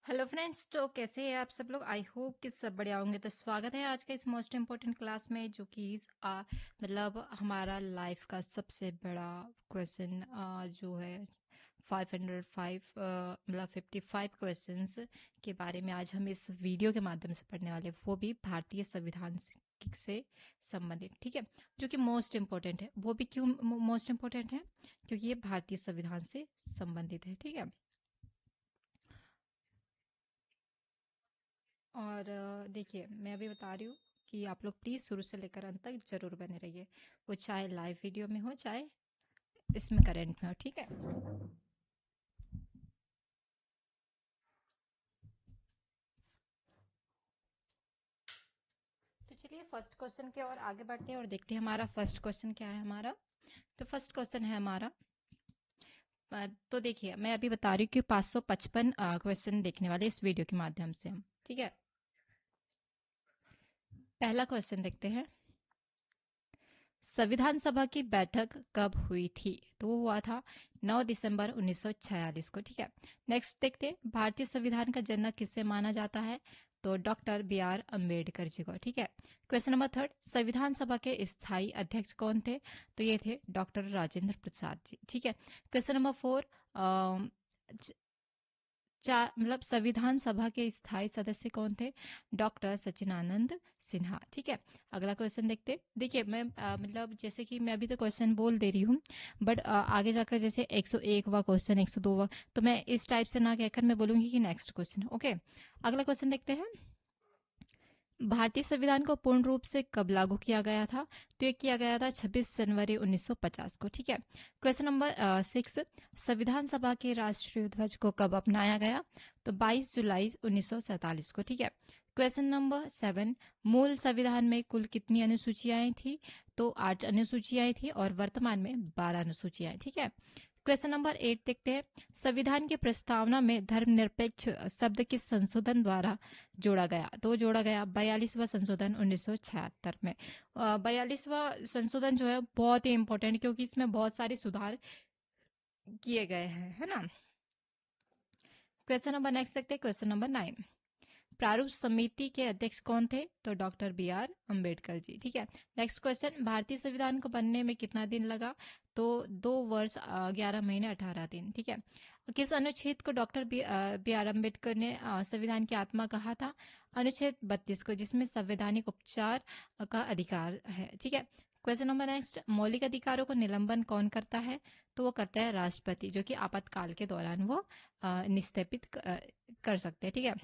Hello friends, तो कैसे हैं आप सब लोग। आई होप कि सब बढ़िया होंगे। तो स्वागत है आज के इस मोस्ट इम्पोर्टेंट क्लास में, जो कि मतलब हमारा लाइफ का सबसे बड़ा क्वेश्चन जो है 505 मतलब 55 क्वेश्चंस के बारे में आज हम इस वीडियो के माध्यम से पढ़ने वाले हैं, वो भी भारतीय संविधान से संबंधित। ठीक है, जो कि मोस्ट इम्पोर्टेंट है। वो भी क्यों मोस्ट इम्पोर्टेंट है? क्योंकि ये भारतीय संविधान से संबंधित है। ठीक है, और देखिए, मैं अभी बता रही हूँ कि आप लोग प्लीज़ शुरू से लेकर अंत तक जरूर बने रहिए, वो चाहे लाइव वीडियो में हो चाहे इसमें करंट में हो। ठीक है, तो चलिए फर्स्ट क्वेश्चन की ओर आगे बढ़ते हैं और देखते हैं हमारा फर्स्ट क्वेश्चन क्या है हमारा। तो फर्स्ट क्वेश्चन है हमारा, तो देखिए मैं अभी बता रही हूँ कि 555 क्वेश्चन देखने वाले इस वीडियो के माध्यम से हम। ठीक है, पहला क्वेश्चन देखते हैं। संविधान सभा की बैठक कब हुई थी? तो वो हुआ था 9 दिसंबर 1946 को। ठीक है, नेक्स्ट देखते हैं, भारतीय संविधान का जनक किसे माना जाता है? तो doctor B R Ambedkar ji को। ठीक है, क्वेश्चन नंबर थर्ड, संविधान सभा के स्थायी अध्यक्ष कौन थे? तो ये थे डॉक्टर राजेंद्र प्रसाद जी। ठीक है, क्वेश्चन नंबर फोर, चार मतलब संविधान सभा के स्थायी सदस्य कौन थे? डॉक्टर सचिनानंद सिन्हा। ठीक है, अगला क्वेश्चन देखते। देखिए मैं मतलब जैसे कि मैं अभी तो क्वेश्चन बोल दे रही हूँ, बट आगे जाकर जैसे 101वां क्वेश्चन, 102वां, तो मैं इस टाइप से ना कहकर मैं बोलूंगी कि नेक्स्ट क्वेश्चन। ओके, अगला क्वेश्चन देखते हैं। भारतीय संविधान को पूर्ण रूप से कब लागू किया गया था? तो ये किया गया था 26 जनवरी 1950 को। ठीक है, क्वेश्चन नंबर 6, संविधान सभा के राष्ट्रीय ध्वज को कब अपनाया गया? तो 22 जुलाई 1947 को। ठीक है, क्वेश्चन नंबर 7, मूल संविधान में कुल कितनी अनुसूचियां थी? तो 8 अनुसूचियां थी और वर्तमान में 12 अनुसूचियां। ठीक है, क्वेश्चन नंबर 8 देखते हैं। संविधान की प्रस्तावना में धर्मनिरपेक्ष शब्द किस संशोधन द्वारा जोड़ा गया? तो जोड़ा गया 42वां संशोधन 1976 में। 42वां संशोधन जो है बहुत ही इंपॉर्टेंट, क्योंकि इसमें बहुत सारे सुधार किए गए हैं, है ना। क्वेश्चन नंबर नेक्स्ट देखते हैं, क्वेश्चन नंबर 9, प्रारूप समिति के अध्यक्ष कौन थे? तो doctor B R Ambedkar ji. ठीक है, नेक्स्ट क्वेश्चन, भारतीय संविधान को बनने में कितना दिन लगा? तो 2 वर्ष 11 महीने 18 दिन। ठीक है, किस अनुच्छेद को डॉक्टर बी आर अम्बेडकर ने संविधान की आत्मा कहा था? अनुच्छेद 32 को, जिसमें संवैधानिक उपचार का अधिकार है। ठीक है, क्वेश्चन नंबर नेक्स्ट, मौलिक अधिकारों को निलंबन कौन करता है? तो वो करता है राष्ट्रपति, जो कि आपातकाल के दौरान वो निस्तेपित कर सकते हैं। ठीक है,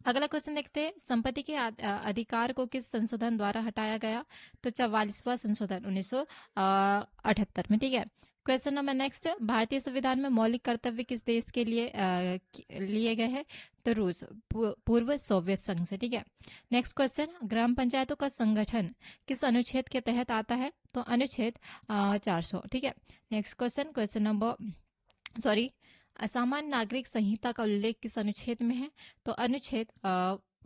अगला क्वेश्चन देखते हैं, संपत्ति के अधिकार को किस संशोधन द्वारा हटाया गया? तो 44वां संशोधन 1978 में। ठीक है, क्वेश्चन नंबर नेक्स्ट, भारतीय संविधान में मौलिक कर्तव्य किस देश के लिए लिए गए हैं? तो रूस, पूर्व सोवियत संघ से। ठीक है, नेक्स्ट क्वेश्चन, ग्राम पंचायतों का संगठन किस अनुच्छेद के तहत आता है? तो अनुच्छेद 400। ठीक है, next question, question number sorry, असामान्य नागरिक संहिता का उल्लेख किस अनुच्छेद में है? तो अनुच्छेद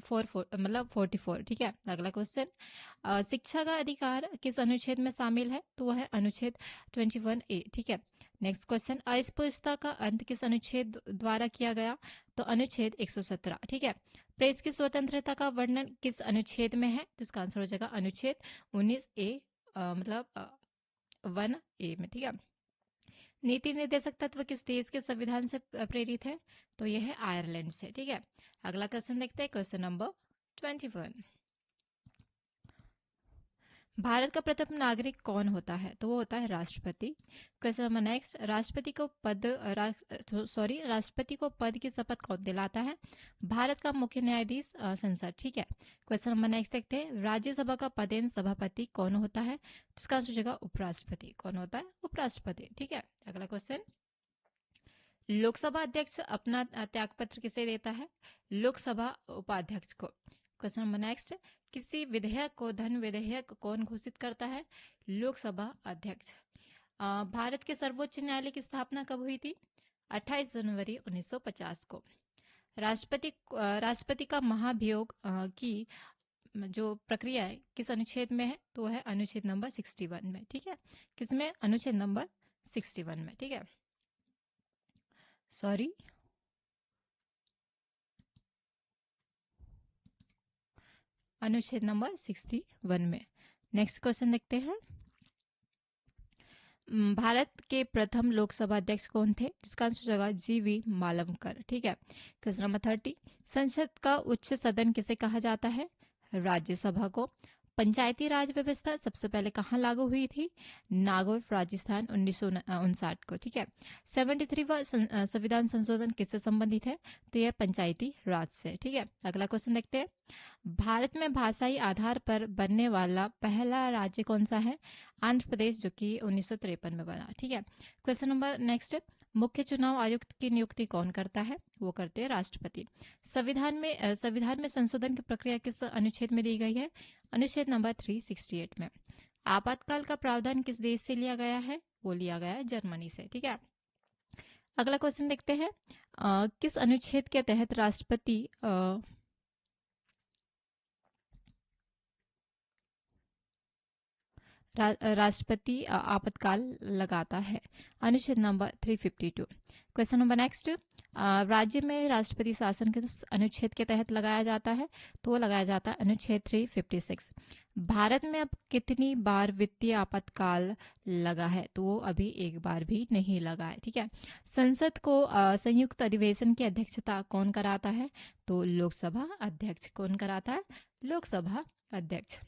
44। ठीक है, अगला क्वेश्चन, शिक्षा का अधिकार किस अनुच्छेद में शामिल है? तो वह है अनुच्छेद 21A। ठीक है, नेक्स्ट क्वेश्चन, अस्पृश्यता का अंत किस अनुच्छेद द्वारा किया गया? तो अनुच्छेद 117। ठीक है, प्रेस की स्वतंत्रता का वर्णन किस अनुच्छेद में है? तो इसका आंसर हो जाएगा अनुच्छेद 19A, मतलब 1A में। ठीक है, नीति निर्देशक तत्व किस देश के संविधान से प्रेरित है? तो यह है आयरलैंड से। ठीक है, अगला क्वेश्चन देखते हैं, क्वेश्चन नंबर 21, भारत का प्रथम नागरिक कौन होता है? तो वो होता है राष्ट्रपति। क्वेश्चन नंबर नेक्स्ट, राष्ट्रपति को पद की शपथ कौन दिलाता है? भारत का मुख्य न्यायाधीश, संसद। ठीक है, क्वेश्चन नंबर नेक्स्ट देखते हैं, राज्यसभा का पदेन सभापति कौन होता है? तो इसका आंसर हो जाएगा उपराष्ट्रपति। कौन होता है? उपराष्ट्रपति। ठीक है, अगला क्वेश्चन, लोकसभा अध्यक्ष अपना त्यागपत्र किसे देता है? लोकसभा उपाध्यक्ष को। क्वेश्चन नंबर नेक्स्ट, किसी विधेयक को धन विधेयक कौन घोषित करता है? लोकसभा अध्यक्ष। भारत के सर्वोच्च न्यायालय की स्थापना कब हुई थी? 28 जनवरी 1950 को। राष्ट्रपति का महाभियोग की जो प्रक्रिया है किस अनुच्छेद में है? तो वह है अनुच्छेद नंबर 61 में। ठीक है, किसमें? अनुच्छेद नंबर 61 में। ठीक है, सॉरी, अनुच्छेद नंबर 61 में। नेक्स्ट क्वेश्चन देखते हैं। भारत के प्रथम लोकसभा अध्यक्ष कौन थे? जिसका आंसर होगा जीवी मालवकर। ठीक है। क्वेश्चन नंबर 30, संसद का उच्च सदन किसे कहा जाता है? राज्यसभा को। पंचायती राज व्यवस्था सबसे पहले कहाँ लागू हुई थी? नागौर, राजस्थान, 1959 को। ठीक है। 73वां संविधान संशोधन किससे संबंधित है? तो यह पंचायती राज से। ठीक है। अगला क्वेश्चन देखते हैं। भारत में भाषाई आधार पर बनने वाला पहला राज्य कौन सा है? आंध्र प्रदेश, जो कि 1953 में बना। ठीक है। क्वेश्चन नंबर नेक्स्ट, मुख्य चुनाव आयुक्त की नियुक्ति कौन करता है? वो करते हैं राष्ट्रपति। संविधान में संशोधन की प्रक्रिया किस अनुच्छेद में दी गई है? अनुच्छेद नंबर 368 में। आपातकाल का प्रावधान किस देश से लिया गया है? वो लिया गया है जर्मनी से। ठीक है। अगला क्वेश्चन देखते हैं। किस अनुच्छेद के तहत राष्ट्रपति आपातकाल लगाता है? अनुच्छेद नंबर 352। क्वेश्चन नंबर नेक्स्ट, राज्य में राष्ट्रपति शासन किस अनुच्छेद के तहत लगाया जाता है? तो वो लगाया जाता है अनुच्छेद 356। भारत में अब कितनी बार वित्तीय आपातकाल लगा है? तो वो अभी एक बार भी नहीं लगा है। ठीक है। संसद को संयुक्त अधिवेशन की अध्यक्षता कौन कराता है? तो लोकसभा अध्यक्ष। कौन कराता है? लोकसभा अध्यक्ष।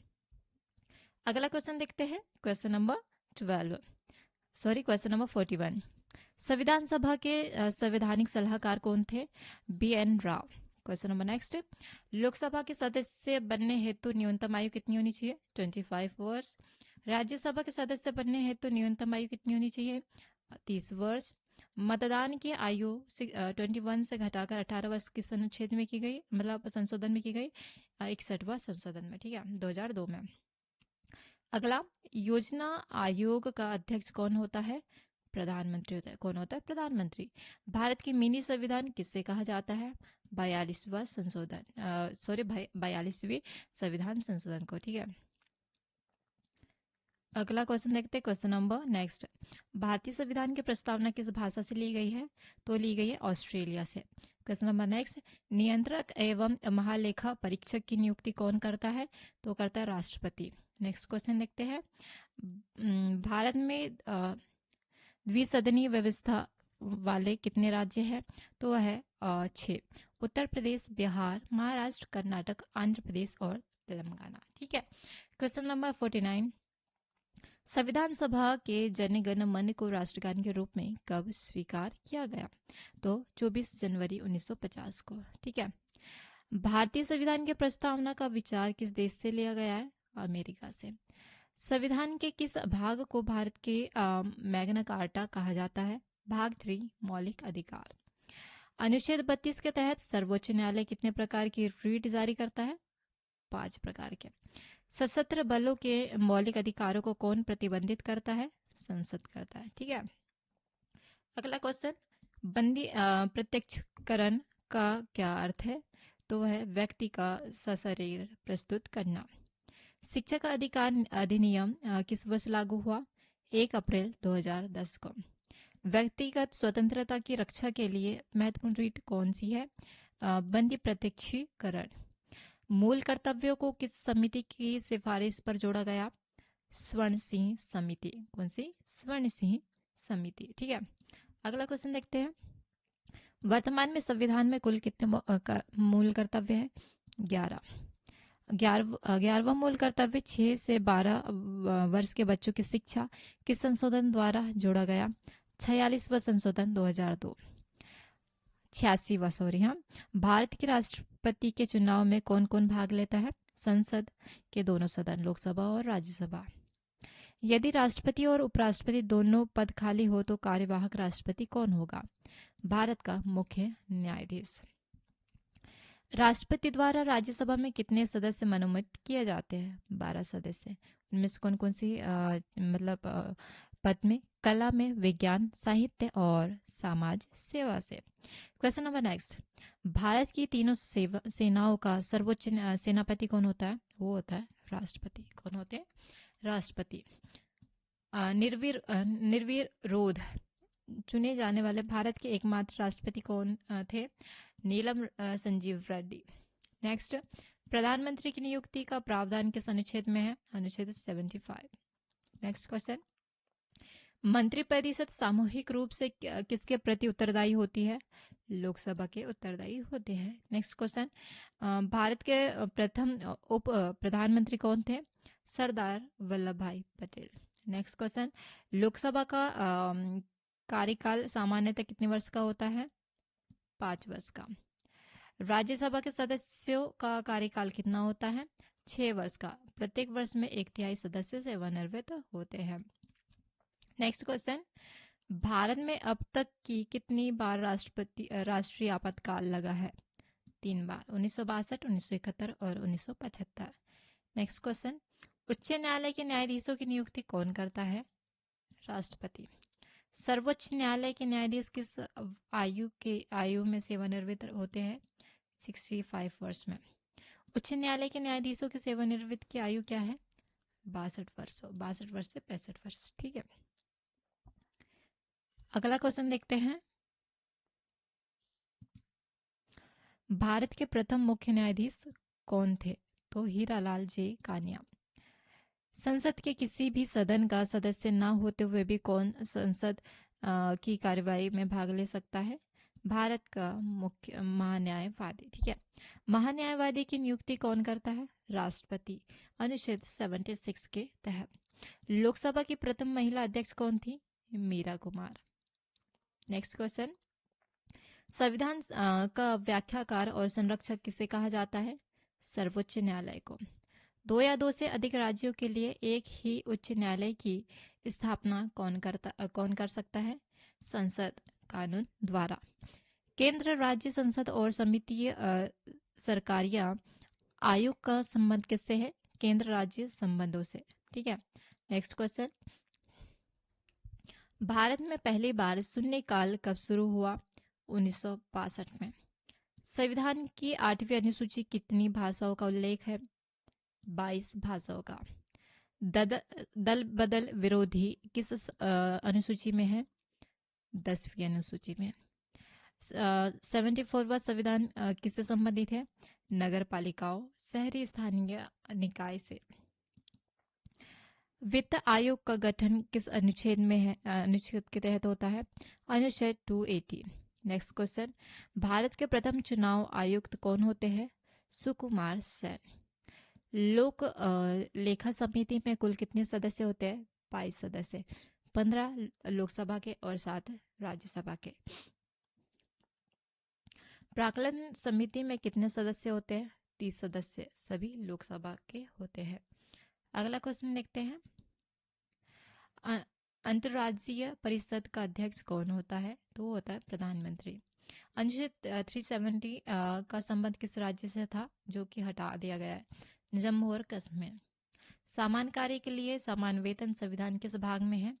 अगला क्वेश्चन देखते हैं। Question number 41। संविधान सभा के संवैधानिक सलाहकार कौन थे? BN. Rao. Question number next, Lok Sabha के सदस्य बनने हेतु न्यूनतम आयु कितनी होनी चाहिए? 25 वर्ष। राज्यसभा के सदस्य बनने हेतु न्यूनतम आयु कितनी होनी चाहिए? 30 वर्ष। मतदान की आयु 21 से घटाकर 18 वर्ष किस अनुच्छेद में की गई, मतलब संशोधन में की गई? 61वां संशोधन में। ठीक है, 2002 में। अगला, योजना आयोग का अध्यक्ष कौन होता है? प्रधानमंत्री होता है। कौन होता है? प्रधानमंत्री। भारत की मिनी संविधान किससे कहा जाता है? 42वां संशोधन, 42वीं संविधान संशोधन को। ठीक है। अगला क्वेश्चन देखते हैं। क्वेश्चन नंबर नेक्स्ट, भारतीय संविधान की प्रस्तावना किस भाषा से ली गई है? तो ली गई है ऑस्ट्रेलिया से। क्वेश्चन नंबर नेक्स्ट, नियंत्रक एवं महालेखा परीक्षक की नियुक्ति कौन करता है? तो करता है राष्ट्रपति। नेक्स्ट क्वेश्चन देखते हैं। भारत में द्विसदनीय व्यवस्था वाले कितने राज्य हैं? तो वह है 6। उत्तर प्रदेश, बिहार, महाराष्ट्र, कर्नाटक, आंध्र प्रदेश और तेलंगाना। ठीक है। क्वेश्चन नंबर 49, संविधान सभा के जन गण मन को राष्ट्रगान के रूप में कब स्वीकार किया गया? तो 24 जनवरी 1950 को। ठीक है। भारतीय संविधान के प्रस्तावना का विचार किस देश से लिया गया है? अमेरिका से। संविधान के किस भाग को भारत के मैग्ना कार्टा कहा जाता है? भाग 3, मौलिक अधिकार। अनुच्छेद 32 के तहत सर्वोच्च न्यायालय कितने प्रकार की रीट जारी करता है? 5 प्रकार के। सशस्त्र बलों के मौलिक अधिकारों को कौन प्रतिबंधित करता है? संसद करता है। ठीक है। अगला क्वेश्चन, बंदी प्रत्यक्षकरण का क्या अर्थ है? तो वह व्यक्ति का सशरीर प्रस्तुत करना। शिक्षा का अधिकार अधिनियम किस वर्ष लागू हुआ? 1 अप्रैल 2010 को। व्यक्तिगत स्वतंत्रता की रक्षा के लिए महत्वपूर्ण रीट कौन सी है? बंदी प्रत्यक्षीकरण। मूल कर्तव्यों को किस समिति की सिफारिश पर जोड़ा गया? स्वर्ण सिंह समिति। कौन सी? स्वर्ण सिंह समिति। ठीक है। अगला क्वेश्चन देखते हैं। वर्तमान में संविधान में कुल कितने मूल कर्तव्य है? 11। 11वां मूल कर्तव्य 6 से 12 वर्ष के बच्चों की शिक्षा किस संशोधन द्वारा जोड़ा गया? 46वां संशोधन 2002। 86वां, सॉरी। हाँ। भारत के राष्ट्रपति के चुनाव में कौन कौन भाग लेता है? संसद के दोनों सदन, लोकसभा और राज्यसभा। यदि राष्ट्रपति और उपराष्ट्रपति दोनों पद खाली हो तो कार्यवाहक राष्ट्रपति कौन होगा? भारत का मुख्य न्यायाधीश। राष्ट्रपति द्वारा राज्यसभा में कितने सदस्य मनोनीत किए जाते हैं? 12 सदस्य। उनमें से कौन कौन सी पद में? कला में, विज्ञान, साहित्य और समाज सेवा से। क्वेश्चन नंबर नेक्स्ट, भारत की तीनों सेनाओं का सर्वोच्च सेनापति कौन होता है? वो होता है राष्ट्रपति। कौन होते हैं? राष्ट्रपति। निर्विरोध चुने जाने वाले भारत के एकमात्र राष्ट्रपति कौन थे? नीलम संजीव रेड्डी। नेक्स्ट, प्रधानमंत्री की नियुक्ति का प्रावधान किस अनुच्छेद में है? अनुच्छेद 75। नेक्स्ट क्वेश्चन, मंत्रिपरिषद सामूहिक रूप से किसके प्रति उत्तरदायी होती है? लोकसभा के उत्तरदायी होते हैं। नेक्स्ट क्वेश्चन, भारत के प्रथम उप प्रधानमंत्री कौन थे? सरदार वल्लभ भाई पटेल। नेक्स्ट क्वेश्चन, लोकसभा का कार्यकाल सामान्यतः कितने वर्ष का होता है? 5 वर्ष का। राज्यसभा के सदस्यों का कार्यकाल कितना होता है? 6 वर्ष का। प्रत्येक वर्ष में 1/3 सदस्य सेवानिवृत्त होते हैं। नेक्स्ट क्वेश्चन, भारत में अब तक की कितनी बार राष्ट्रीय आपातकाल लगा है? 3 बार, 1962, 1971 और 1975। नेक्स्ट क्वेश्चन, उच्च न्यायालय के न्यायाधीशों की नियुक्ति कौन करता है? राष्ट्रपति। सर्वोच्च न्यायालय के न्यायाधीश किस आयु में सेवानिवृत्त होते हैं? 65 वर्ष में। उच्च न्यायालय के न्यायाधीशों की सेवानिवृत्त की आयु क्या है? 62 वर्ष, 62 वर्ष से 65 वर्ष। ठीक है, अगला क्वेश्चन देखते हैं। भारत के प्रथम मुख्य न्यायाधीश कौन थे? तो हीरालाल जे कानिया। संसद के किसी भी सदन का सदस्य न होते हुए भी कौन संसद की कार्यवाही में भाग ले सकता है? भारत का मुख्य महान्यायवादी। ठीक है, महान्यायवादी की नियुक्ति कौन करता है? राष्ट्रपति, अनुच्छेद 76 के तहत। लोकसभा की प्रथम महिला अध्यक्ष कौन थी? मीरा कुमार। नेक्स्ट क्वेश्चन, संविधान का व्याख्याकार और संरक्षक किसे कहा जाता है? सर्वोच्च न्यायालय को। 2 या 2 से अधिक राज्यों के लिए एक ही उच्च न्यायालय की स्थापना कौन कर सकता है? संसद, कानून द्वारा। केंद्र, राज्य, संसद और समितीय सरकारिया आयोग का संबंध किससे है? केंद्र राज्य संबंधों से। ठीक है, नेक्स्ट क्वेश्चन, भारत में पहली बार शून्यकाल कब शुरू हुआ? 1962 में। संविधान की 8वीं अनुसूची कितनी भाषाओं का उल्लेख है? 22 भाषाओं का। दल बदल विरोधी किस अनुसूची में है? 10वीं अनुसूची में। 74वां संविधान किससे संबंधित है? नगर पालिकाओं, शहरी स्थानीय निकाय से। वित्त आयोग का गठन किस अनुच्छेद में है? अनुच्छेद के तहत होता है? अनुच्छेद 280। नेक्स्ट क्वेश्चन, भारत के प्रथम चुनाव आयुक्त कौन होते हैं? सुकुमार सेन। लोक लेखा समिति में कुल कितने सदस्य होते हैं? 22 सदस्य, 15 लोकसभा के और 7 राज्यसभा के। प्राक्कलन समिति में कितने सदस्य होते हैं? 30 सदस्य, सभी लोकसभा के होते हैं। अगला क्वेश्चन देखते हैं, अंतर्राज्यीय परिषद का अध्यक्ष कौन होता है? तो वो होता है प्रधानमंत्री। अनुच्छेद 370 का संबंध किस राज्य से था, जो कि हटा दिया गया है? जम्मू और कश्मीर। समान कार्य के लिए समान वेतन संविधान किस भाग में है?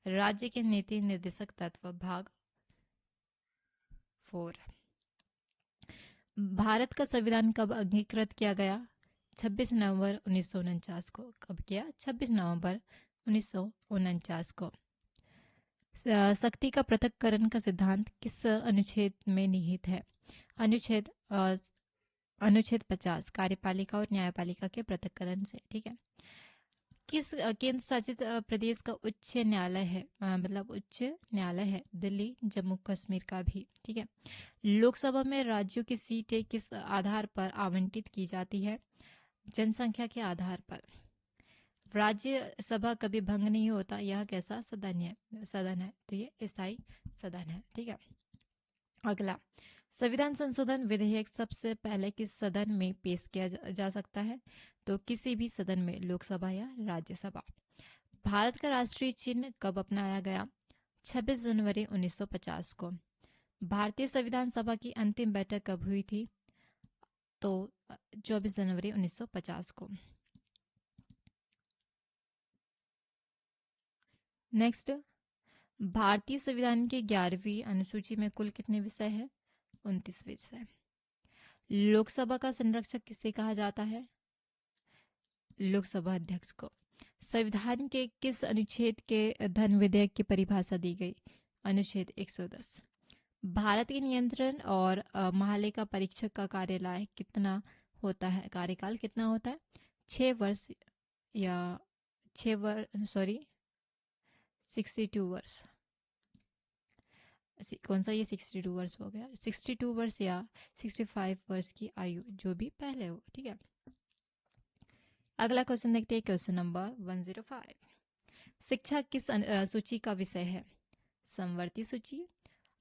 राज्य के नीति निर्देशक तत्व, भाग 4। भारत का संविधान कब अंगीकृत किया गया? 26 नवंबर 1949 को। कब किया? 26 नवंबर 1949 को। शक्ति का पृथक्करण का सिद्धांत किस अनुच्छेद में निहित है? अनुच्छेद 50, कार्यपालिका और न्यायपालिका के पृथक्करण से। ठीक है, किस केंद्र शासित प्रदेश का उच्च न्यायालय है? मतलब उच्च न्यायालय है दिल्ली, जम्मू कश्मीर का भी। ठीक है, लोकसभा में राज्यों की सीटें किस आधार पर आवंटित की जाती है? जनसंख्या के आधार पर। राज्यसभा कभी भंग नहीं होता, यह कैसा सदन है? तो ये स्थायी सदन है। ठीक है, अगला, संविधान संशोधन विधेयक सबसे पहले किस सदन में पेश किया जा सकता है? तो किसी भी सदन में, लोकसभा या राज्यसभा। भारत का राष्ट्रीय चिन्ह कब अपनाया गया? 26 जनवरी 1950 को। भारतीय संविधान सभा की अंतिम बैठक कब हुई थी? तो 24 जनवरी 1950 को। नेक्स्ट, भारतीय संविधान की 11वीं अनुसूची में कुल कितने विषय हैं? 29 विषय। लोकसभा का संरक्षक किसे कहा जाता है? लोकसभा अध्यक्ष को। संविधान के किस अनुच्छेद के धन विधेयक की परिभाषा दी गई? अनुच्छेद 110। भारत के नियंत्रण और महालेखा परीक्षक का कार्यालय कितना होता है? कार्यकाल कितना होता है? 6 वर्ष या 6 वर्ष, सॉरी 62 वर्ष। कौन सा, ये 62 वर्ष हो गया, 62 वर्ष या 65 वर्ष की आयु, जो भी पहले हो, ठीक है। अगला क्वेश्चन देखते हैं, क्वेश्चन नंबर 105। शिक्षा किस सूची का विषय है? समवर्ती सूची।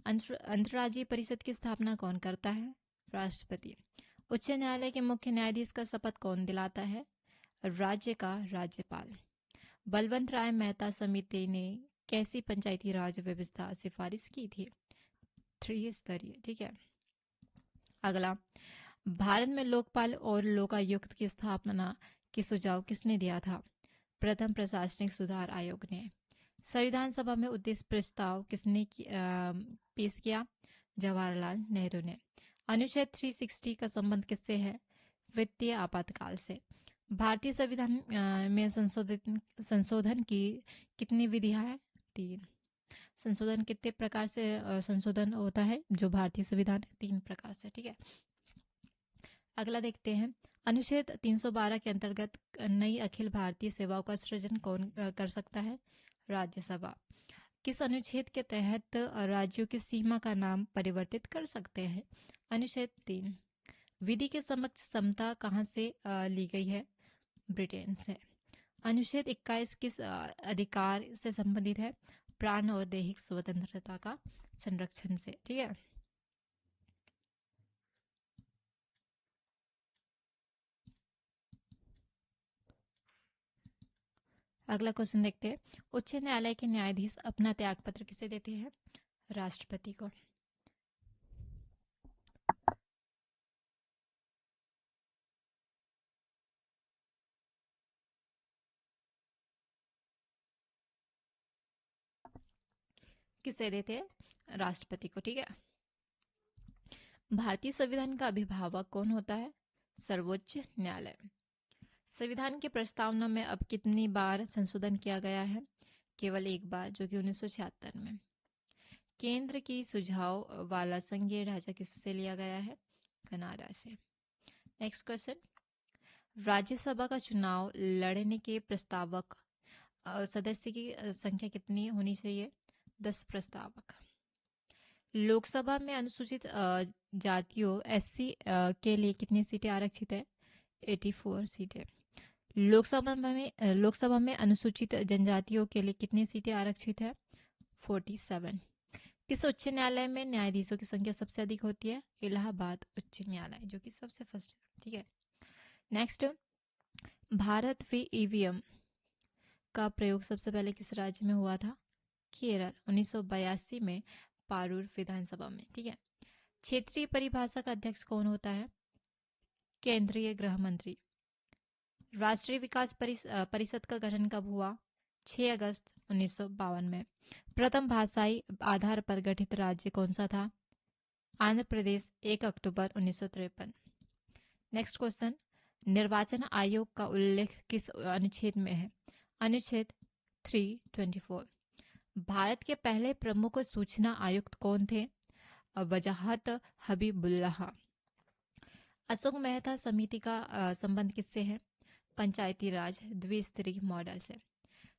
अंतर्राज्यीय परिषद की स्थापना कौन करता है? राष्ट्रपति। उच्च न्यायालय के मुख्य न्यायाधीश का शपथ कौन दिलाता है? राज्य का राज्यपाल। बलवंत राय मेहता समिति ने कैसी पंचायती राज व्यवस्था सिफारिश की थी? त्रिस्तरीय, ठीक है। अगला, भारत में लोकपाल और लोकायुक्त की स्थापना की सुझाव किसने दिया था? प्रथम प्रशासनिक सुधार आयोग ने। संविधान सभा में उद्देश्य प्रस्ताव किसने पेश किया? जवाहरलाल नेहरू ने। अनुच्छेद 360 का संबंध किससे है? वित्तीय आपातकाल से। भारतीय संविधान में संशोधन की कितनी विधियां हैं? 3। संशोधन कितने प्रकार से संशोधन होता है जो भारतीय संविधान? 3 प्रकार से, ठीक है। अगला देखते हैं, अनुच्छेद 312 के अंतर्गत नई अखिल भारतीय सेवाओं का सृजन कौन कर सकता है? राज्यसभा। किस अनुच्छेद के तहत राज्यों की सीमा का नाम परिवर्तित कर सकते हैं? अनुच्छेद 3। विधि के समक्ष समता कहाँ से ली गई है? ब्रिटेन से। अनुच्छेद 21 किस अधिकार से संबंधित है? प्राण और दैहिक स्वतंत्रता का संरक्षण से, ठीक है। अगला क्वेश्चन देखते हैं, उच्च न्यायालय के न्यायाधीश अपना त्यागपत्र किसे देते हैं? राष्ट्रपति को। किसे देते हैं? राष्ट्रपति को, ठीक है। भारतीय संविधान का अभिभावक कौन होता है? सर्वोच्च न्यायालय। संविधान की प्रस्तावना में अब कितनी बार संशोधन किया गया है? केवल एक बार, जो कि 1976 में। केंद्र की सुझाव वाला संघीय ढांचा किससे लिया गया है? कनाडा से। नेक्स्ट क्वेश्चन, राज्यसभा का चुनाव लड़ने के प्रस्तावक सदस्य की संख्या कितनी होनी चाहिए? 10 प्रस्तावक। लोकसभा में अनुसूचित जातियों एससी के लिए कितनी सीटें आरक्षित है? 84 सीटें। लोकसभा में अनुसूचित जनजातियों के लिए कितनी सीटें आरक्षित है? 47। किस उच्च न्यायालय में न्यायाधीशों की संख्या सबसे अधिक होती है? इलाहाबाद उच्च न्यायालय, जो कि सबसे फर्स्ट, ठीक है। नेक्स्ट, भारत में ईवीएम का प्रयोग सबसे पहले किस राज्य में हुआ था? केरल, 1982 में पारूर विधानसभा में, ठीक है। क्षेत्रीय परिभाषा का अध्यक्ष कौन होता है? केंद्रीय गृह मंत्री। राष्ट्रीय विकास परिषद का गठन कब हुआ? 6 अगस्त 1952 में। प्रथम भाषाई आधार पर गठित राज्य कौन सा था? आंध्र प्रदेश, 1 अक्टूबर 1953। नेक्स्ट क्वेश्चन, निर्वाचन आयोग का उल्लेख किस अनुच्छेद में है? अनुच्छेद 324। भारत के पहले प्रमुख सूचना आयुक्त कौन थे? वजाहत हबीबुल्लाह। अशोक मेहता समिति का संबंध किससे है? पंचायती राज द्विस्तरीय मॉडल से।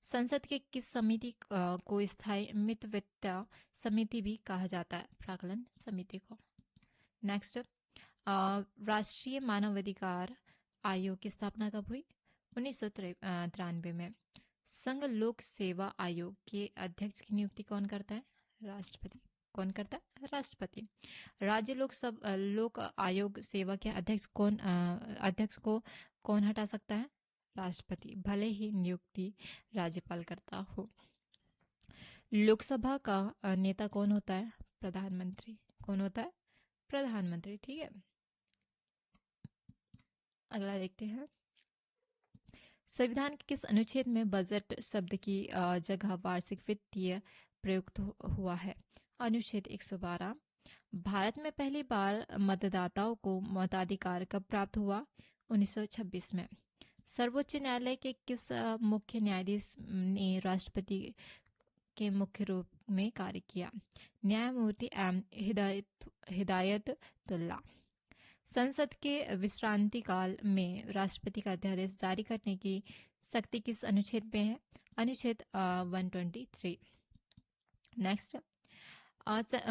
संसद के किस समिति को स्थायी मितव्यता समिति भी कहा जाता है? प्राक्कलन समिति को। नेक्स्ट, राष्ट्रीय मानवाधिकार आयोग की स्थापना कब हुई? 1993 में। संघ लोक सेवा आयोग के अध्यक्ष की नियुक्ति कौन करता है? राष्ट्रपति। कौन करता है? राष्ट्रपति। राज्य लोक आयोग सेवा के अध्यक्ष को कौन हटा सकता है? राष्ट्रपति, भले ही नियुक्ति राज्यपाल करता हो। लोकसभा का नेता कौन होता है? प्रधानमंत्री। कौन होता है? प्रधानमंत्री, ठीक है। अगला देखते हैं, संविधान के किस अनुच्छेद में बजट शब्द की जगह वार्षिक वित्तीय प्रयुक्त हुआ है? अनुच्छेद 112। भारत में पहली बार मतदाताओं को मताधिकार कब प्राप्त हुआ? 1926 में। सर्वोच्च न्यायालय के किस मुख्य न्यायाधीश ने राष्ट्रपति के मुख्य रूप में कार्य किया? न्यायमूर्ति एम हिदायतुल्ला। संसद के विश्रांति काल में राष्ट्रपति का अध्यादेश जारी करने की शक्ति किस अनुच्छेद में है? अनुच्छेद 123। नेक्स्ट,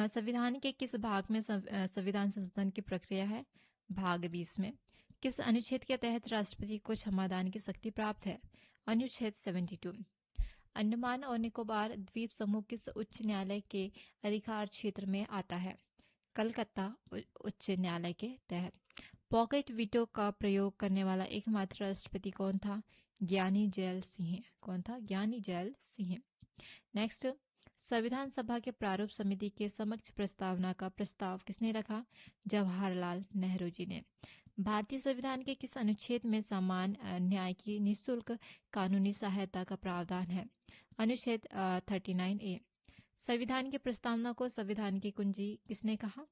संविधान के किस भाग में संविधान संशोधन की प्रक्रिया है? भाग 20 में। किस अनुच्छेद के तहत राष्ट्रपति को क्षमादान की शक्ति प्राप्त है? अनुच्छेद 72। अंडमान और निकोबार द्वीप समूह किस उच्च न्यायालय के अधिकार क्षेत्र में आता है? कलकत्ता उच्च न्यायालय के तहत। पॉकेट वीटो का प्रयोग करने वाला एकमात्र राष्ट्रपति कौन था? ज्ञानी जैल सिंह। कौन था? ज्ञानी जैल सिंह। नेक्स्ट, संविधान सभा के प्रारूप समिति के समक्ष प्रस्तावना का प्रस्ताव किसने रखा? जवाहरलाल नेहरू जी ने। भारतीय संविधान के किस अनुच्छेद में सामान्य न्याय की निःशुल्क कानूनी सहायता का प्रावधान है? अनुच्छेद 39A। संविधान की प्रस्तावना को संविधान की कुंजी किसने कहा?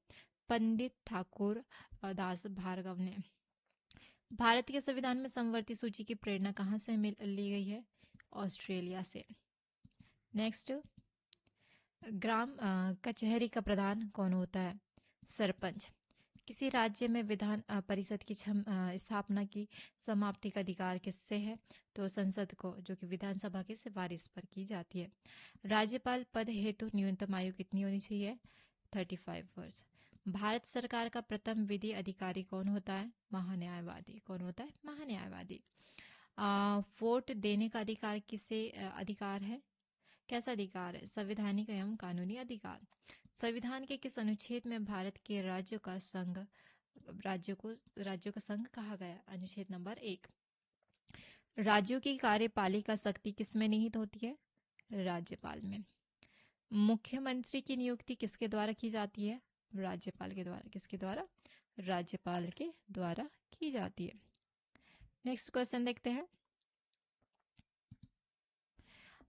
पंडित ठाकुर दास भार्गव ने। भारत के संविधान में समवर्ती सूची की प्रेरणा कहाँ से ली गई है? ऑस्ट्रेलिया से। नेक्स्ट, ग्राम कचहरी का प्रधान कौन होता है? सरपंच। किसी राज्य में विधान परिषद की स्थापना की समाप्ति का अधिकार किससे है? तो संसद को, जो कि विधानसभा की सिफारिश पर की जाती है। राज्यपाल पद हेतु न्यूनतम आयु कितनी होनी चाहिए? 35 वर्ष। भारत सरकार का प्रथम विधि अधिकारी कौन होता है? महान्यायवादी। कौन होता है? महान्यायवादी। वोट देने का अधिकार किसे अधिकार है? कैसा अधिकार है? संवैधानिक एवं कानूनी अधिकार। संविधान के किस अनुच्छेद में भारत के राज्यों का संघ कहा गया? अनुच्छेद नंबर 1। राज्यों की कार्यपालिका शक्ति किसमें निहित होती है? राज्यपाल में। मुख्यमंत्री की नियुक्ति किसके द्वारा की जाती है? राज्यपाल के द्वारा। किसके द्वारा? राज्यपाल के द्वारा की जाती है। नेक्स्ट क्वेश्चन देखते हैं।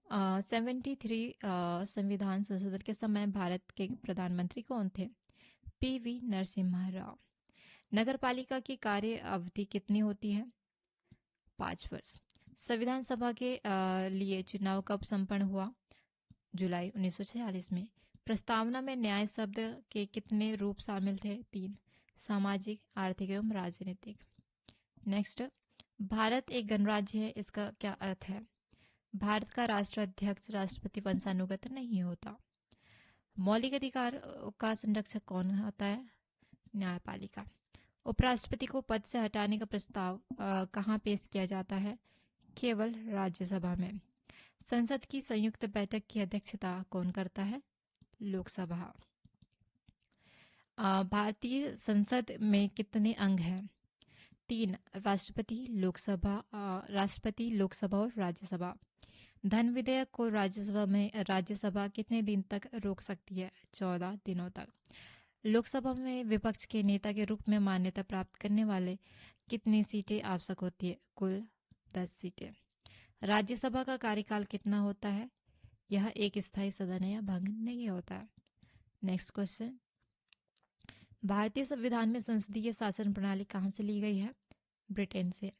73 संविधान संशोधन के समय भारत के प्रधानमंत्री कौन थे? पीवी नरसिम्हा राव। नगरपालिका की कार्य अवधि कितनी होती है? 5 वर्ष। संविधान सभा के लिए चुनाव कब संपन्न हुआ? जुलाई 1946 में। प्रस्तावना में न्याय शब्द के कितने रूप शामिल थे? 3। सामाजिक, आर्थिक एवं राजनीतिक। नेक्स्ट, भारत एक गणराज्य है, इसका क्या अर्थ है? भारत का राष्ट्राध्यक्ष राष्ट्रपति वंशानुगत नहीं होता। मौलिक अधिकार का संरक्षक कौन होता है? न्यायपालिका। उपराष्ट्रपति को पद से हटाने का प्रस्ताव कहाँ पेश किया जाता है? केवल राज्यसभा में। संसद की संयुक्त बैठक की अध्यक्षता कौन करता है? लोकसभा। भारतीय संसद में कितने अंग हैं? 3। राष्ट्रपति, लोकसभा और राज्यसभा। धन विधेयक को राज्यसभा कितने दिन तक रोक सकती है? 14 दिनों तक। लोकसभा में विपक्ष के नेता के रूप में मान्यता प्राप्त करने वाले कितनी सीटें आवश्यक होती है? कुल 10 सीटें। राज्यसभा का कार्यकाल कितना होता है? यह एक स्थायी सदन है या भंग नहीं होता है। नेक्स्ट क्वेश्चन, भारतीय संविधान में संसदीय शासन प्रणाली कहाँ से ली गई है? ब्रिटेन से।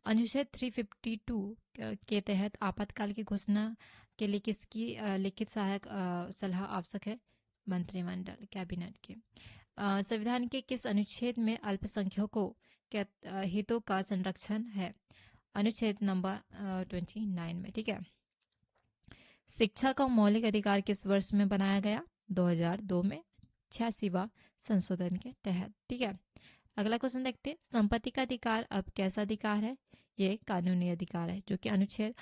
अनुच्छेद 352 के तहत आपातकाल की घोषणा के लिए किसकी लिखित सहायक सलाह आवश्यक है? मंत्रिमंडल, कैबिनेट के। संविधान के किस अनुच्छेद में अल्पसंख्यकों के हितों का संरक्षण है? अनुच्छेद नंबर 29 में। ठीक है। शिक्षा का मौलिक अधिकार किस वर्ष में बनाया गया? 2002 में, 86वां संशोधन के तहत। ठीक है। अगला क्वेश्चन देखते हैं। संपत्ति का अधिकार अब कैसा अधिकार है? ये कानूनी अधिकार है, जो कि अनुच्छेद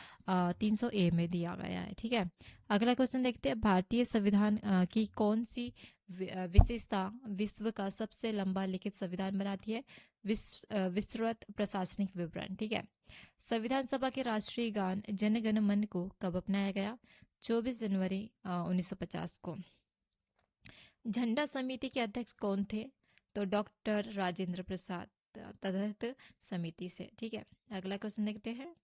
300A में दिया गया है। ठीक है। अगला क्वेश्चन देखते हैं। भारतीय संविधान की कौन सी विशेषता विश्व का सबसे लंबा लिखित संविधान बनाती है? विस्तृत प्रशासनिक विवरण। ठीक है। संविधान सभा के राष्ट्रीय गान जन गण मन को कब अपनाया गया? 24 जनवरी 1950 को। झंडा समिति के अध्यक्ष कौन थे? तो डॉक्टर राजेंद्र प्रसाद, तदर्थ समिति से। ठीक है। अगला क्वेश्चन देखते हैं।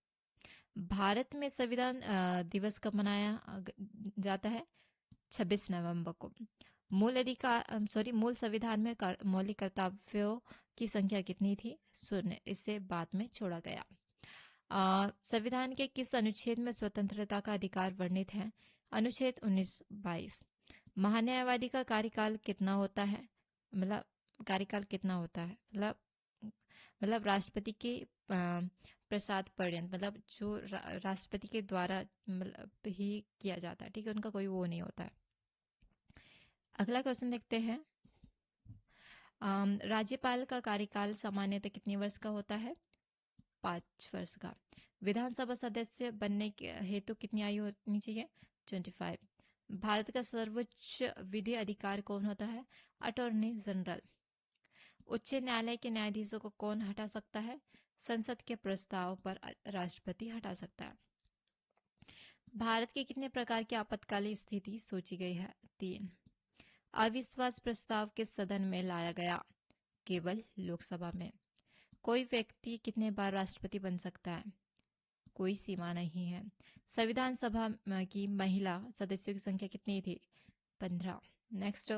भारत में संविधान दिवस कब मनाया जाता है? 26 नवंबर को। मूल संविधान में मौलिक कर्तव्यों की संख्या कितनी थी? 0। इसे बाद में छोड़ा गया। संविधान के किस अनुच्छेद में स्वतंत्रता का अधिकार वर्णित है? अनुच्छेद 19-22। महान्यायवादी का कार्यकाल कितना होता है? मतलब कार्यकाल कितना होता है, मतलब राष्ट्रपति के प्रसाद पर्यंत, मतलब जो राष्ट्रपति के द्वारा मतलब ही किया जाता है, ठीक है, उनका कोई वो नहीं होता है। अगला क्वेश्चन देखते हैं। राज्यपाल का कार्यकाल सामान्यतः कितने वर्ष का होता है? 5 वर्ष का। विधानसभा सदस्य बनने के हेतु कितनी आयु होनी चाहिए? 25। भारत का सर्वोच्च विधि अधिकार कौन होता है? Attorney general. उच्च न्यायालय के न्यायाधीशों को कौन हटा सकता है? संसद के प्रस्ताव पर राष्ट्रपति हटा सकता है। भारत के कितने प्रकार की आपातकालीन स्थिति सोची गई है? 3। अविश्वास प्रस्ताव किस सदन में लाया गया? केवल लोकसभा में। कोई व्यक्ति कितने बार राष्ट्रपति बन सकता है? कोई सीमा नहीं है। संविधान सभा की महिला सदस्यों की संख्या कितनी थी? 15। नेक्स्ट,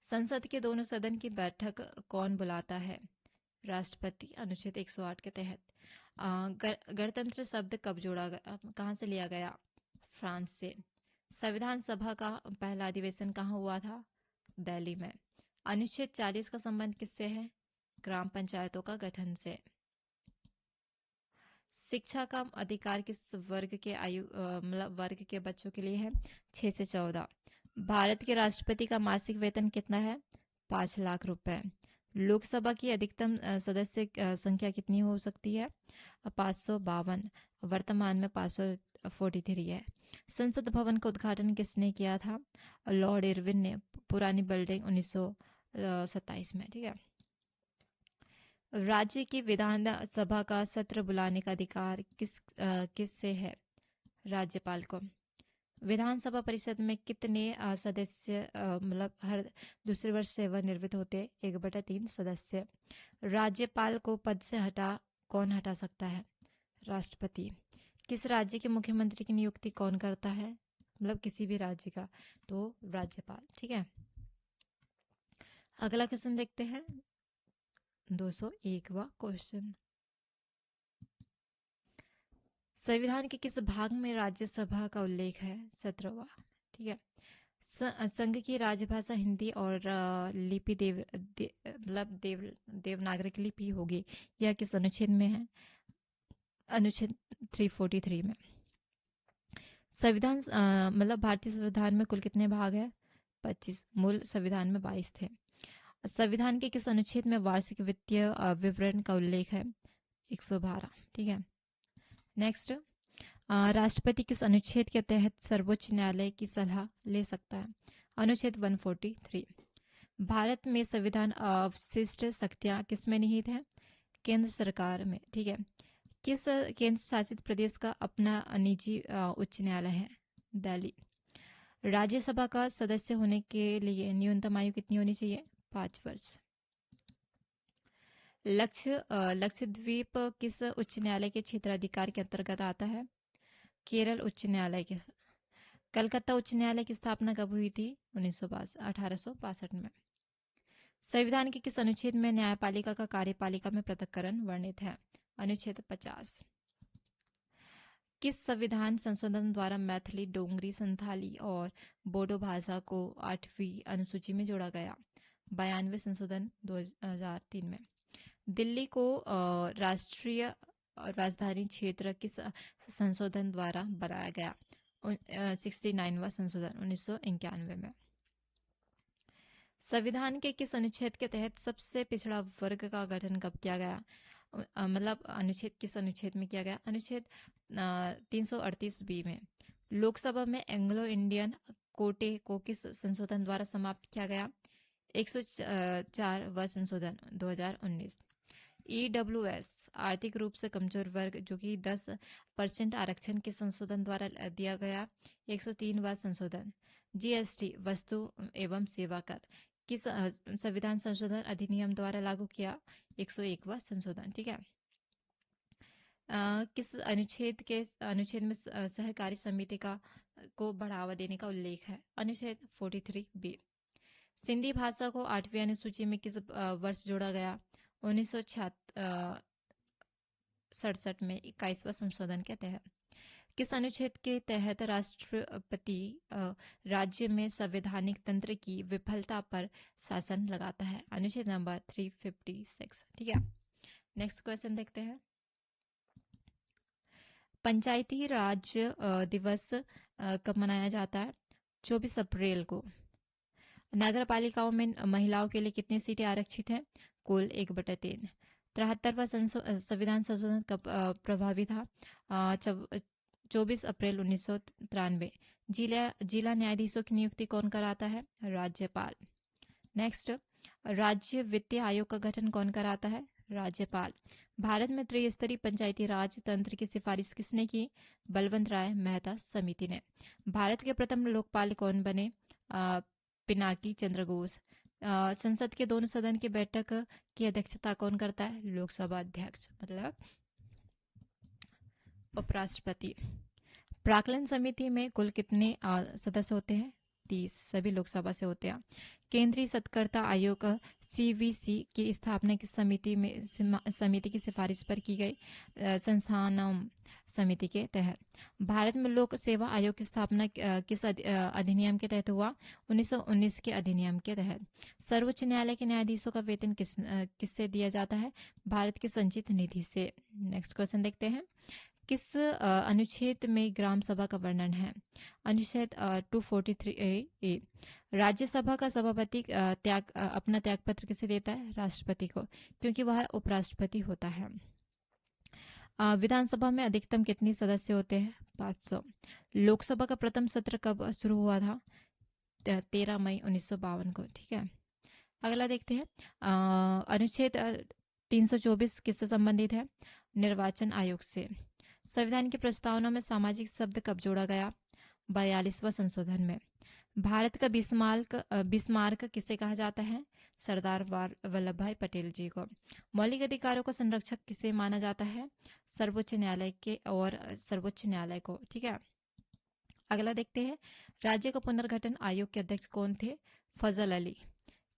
संसद के दोनों सदन की बैठक कौन बुलाता है? राष्ट्रपति, अनुच्छेद 108 के तहत। गणतंत्र शब्द कब जोड़ा गया, कहाँ से लिया गया? फ्रांस से। संविधान सभा का पहला अधिवेशन कहाँ हुआ था? दिल्ली में। अनुच्छेद 40 का संबंध किससे है? ग्राम पंचायतों का गठन से। शिक्षा का अधिकार किस वर्ग के मतलब वर्ग के बच्चों के लिए है? 6 से 14। भारत के राष्ट्रपति का मासिक वेतन कितना है? 5 लाख रुपए। लोकसभा की अधिकतम सदस्य संख्या कितनी हो सकती है? 552। वर्तमान में 543 है। संसद भवन का उद्घाटन किसने किया था? लॉर्ड इरविन ने। पुरानी बिल्डिंग 1927 में, ठीक है। राज्य की विधानसभा का सत्र बुलाने का अधिकार किससे है? राज्यपाल को। विधानसभा परिषद में कितने सदस्य मतलब हर दूसरे वर्ष सेवानिवृत्त होते? 1/3 सदस्य। राज्यपाल को पद से कौन हटा सकता है? राष्ट्रपति। किस राज्य के मुख्यमंत्री की नियुक्ति कौन करता है? मतलब किसी भी राज्य का, तो राज्यपाल, ठीक है। अगला क्वेश्चन देखते हैं, 201वां क्वेश्चन। संविधान के किस भाग में राज्यसभा का उल्लेख है? 17वां, ठीक है। संघ की राजभाषा हिंदी और लिपि मतलब देवनागरिक लिपि होगी। यह किस अनुच्छेद में है? अनुच्छेद 343 में। संविधान मतलब भारतीय संविधान में कुल कितने भाग है? 25। मूल संविधान में 22 थे। संविधान के किस अनुच्छेद में वार्षिक वित्तीय विवरण का उल्लेख है? 112, ठीक है। नेक्स्ट, राष्ट्रपति किस अनुच्छेद के तहत सर्वोच्च न्यायालय की सलाह ले सकता है? अनुच्छेद 143। भारत में संविधान अवशिष्ट शक्तियां किस में निहित है? केंद्र सरकार में, ठीक है। किस केंद्र शासित प्रदेश का अपना निजी उच्च न्यायालय है? दिल्ली। राज्यसभा का सदस्य होने के लिए न्यूनतम आयु कितनी होनी चाहिए? 5 वर्ष। लक्षद्वीप किस उच्च न्यायालय के क्षेत्राधिकार के अंतर्गत आता है? केरल उच्च न्यायालय के। कलकत्ता उच्च न्यायालय की स्थापना कब हुई थी? 1862 में। संविधान के किस अनुच्छेद में न्यायपालिका का कार्यपालिका में पृथक्करण वर्णित है? अनुच्छेद 50। किस संविधान संशोधन द्वारा मैथिली, डोगरी, संथाली और बोडो भाषा को 8वीं अनुसूची में जोड़ा गया? 92 संशोधन 2003 में। दिल्ली को राष्ट्रीय राजधानी क्षेत्र किस संशोधन द्वारा बनाया गया? 69वां संशोधन 1991 में। संविधान के किस अनुच्छेद के तहत सबसे पिछड़ा वर्ग का गठन कब किया गया? मतलब अनुच्छेद किस अनुच्छेद में किया गया? अनुच्छेद 338 बी में। लोकसभा में एंग्लो इंडियन कोटे को किस संशोधन द्वारा समाप्त किया गया? 104वां संशोधन 2019। EWS आर्थिक रूप से कमजोर वर्ग जो कि 10% आरक्षण के संशोधन द्वारा दिया गया, 103वां संशोधन। GST वस्तु एवं सेवा कर किस संविधान संशोधन अधिनियम द्वारा लागू किया? 101वां संशोधन, ठीक है। किस अनुच्छेद में सहकारी समिति को बढ़ावा देने का उल्लेख है? अनुच्छेद 43B। सिंधी भाषा को 8वीं अनुसूची में किस वर्ष जोड़ा गया? 1967 में 21वां संशोधन के तहत। किस अनुच्छेद के तहत राष्ट्रपति राज्य में संवैधानिक तंत्र की विफलता पर शासन लगाता है? अनुच्छेद नंबर 356। ठीक है, नेक्स्ट क्वेश्चन देखते हैं। पंचायती राज दिवस कब मनाया जाता है? 24 अप्रैल को। नगर पालिकाओं में महिलाओं के लिए कितनी सीटें आरक्षित हैं? कुल 1/3। 73वां संविधान संशोधन कब प्रभावी था? 24 अप्रैल 1993। जिला न्यायाधीशों की नियुक्ति कौन कराता है? राज्यपाल। नेक्स्ट, राज्य वित्तीय आयोग का गठन कौन कराता है? राज्यपाल। भारत में त्रिस्तरीय पंचायती राज तंत्र की सिफारिश किसने की? बलवंत राय मेहता समिति ने। भारत के प्रथम लोकपाल कौन बने? पिनाकी चंद्र घोष। संसद के दोनों सदन की बैठक की अध्यक्षता कौन करता है? लोकसभा अध्यक्ष, मतलब उपराष्ट्रपति। प्राक्कलन समिति में कुल कितने सदस्य होते हैं? 30, सभी लोकसभा से होते हैं। केंद्रीय सत्कर्ता आयोग सीवीसी की स्थापना किस समिति की सिफारिश पर की गई? संस्थानम समिति के तहत। भारत में लोक सेवा आयोग की स्थापना किस अधिनियम के तहत हुआ? 1919 के अधिनियम के तहत। सर्वोच्च न्यायालय के न्यायाधीशों का वेतन किससे दिया जाता है? भारत की संचित निधि से। नेक्स्ट क्वेश्चन देखते हैं। किस अनुच्छेद में ग्राम सभा का वर्णन है? अनुच्छेद 243A। राज्यसभा का सभापति अपना त्यागपत्र किसे देता है? राष्ट्रपति को, क्योंकि वह उपराष्ट्रपति होता है। विधानसभा में अधिकतम कितने सदस्य होते हैं? 500। लोकसभा का प्रथम सत्र कब शुरू हुआ था? 13 मई 1952 को। ठीक है, अगला देखते हैं। अनुच्छेद 324 किससे संबंधित है? निर्वाचन आयोग से। संविधान की प्रस्तावना में सामाजिक शब्द कब जोड़ा गया? 42वां संशोधन में। भारत का बिस्मार्क किसे कहा जाता है? सरदार वल्लभ भाई पटेल जी को। मौलिक अधिकारों का संरक्षक किसे माना जाता है? सर्वोच्च न्यायालय के और सर्वोच्च न्यायालय को। ठीक है, अगला देखते हैं। राज्य का पुनर्गठन आयोग के अध्यक्ष कौन थे? फजल अली।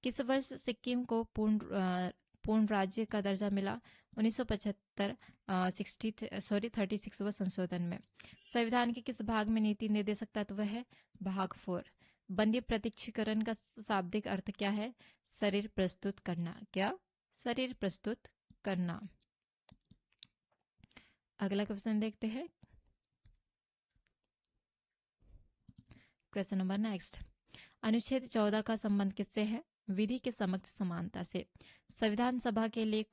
किस वर्ष सिक्किम को पूर्ण राज्य का दर्जा मिला? 1975 36वां संशोधन में। संविधान के किस भाग में नीति निर्देशक तत्व है? भाग 4। बंदी प्रत्यक्षीकरण का शाब्दिक अर्थ क्या है? शरीर प्रस्तुत करना। क्या? शरीर प्रस्तुत करना। अगला क्वेश्चन देखते हैं। Question number next. अनुच्छेद 14 का संबंध किससे है? विधि के समक्ष समानता से। संविधान सभा के लिए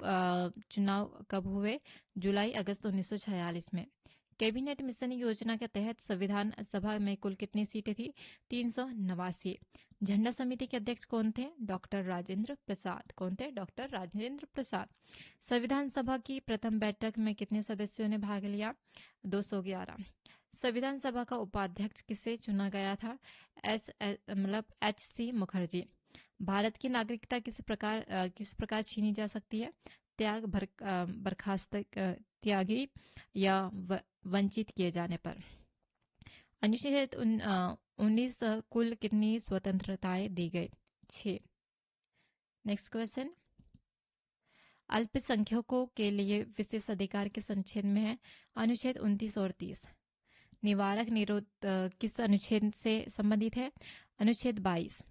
चुनाव कब हुए? जुलाई अगस्त 1946 में। कैबिनेट मिशन योजना के तहत संविधान सभा में कुल कितनी सीटें थी? 389। झंडा समिति के अध्यक्ष कौन थे? डॉक्टर राजेंद्र प्रसाद। कौन थे? डॉक्टर राजेंद्र प्रसाद। संविधान सभा की प्रथम बैठक में कितने सदस्यों ने भाग लिया? 211। संविधान सभा का उपाध्यक्ष किसे चुना गया था? HC मुखर्जी। भारत की नागरिकता किस प्रकार छीनी जा सकती है? त्याग, बर्खास्त, त्यागी या वंचित किए जाने पर। अनुच्छेद 19 कुल कितनी स्वतंत्रताएं दी गई? 6। Next question. अल्पसंख्यकों के लिए विशेष अधिकार किस अनुच्छेद में है? अनुच्छेद 29 और 30। निवारक निरोध किस अनुच्छेद से संबंधित है? अनुच्छेद 22।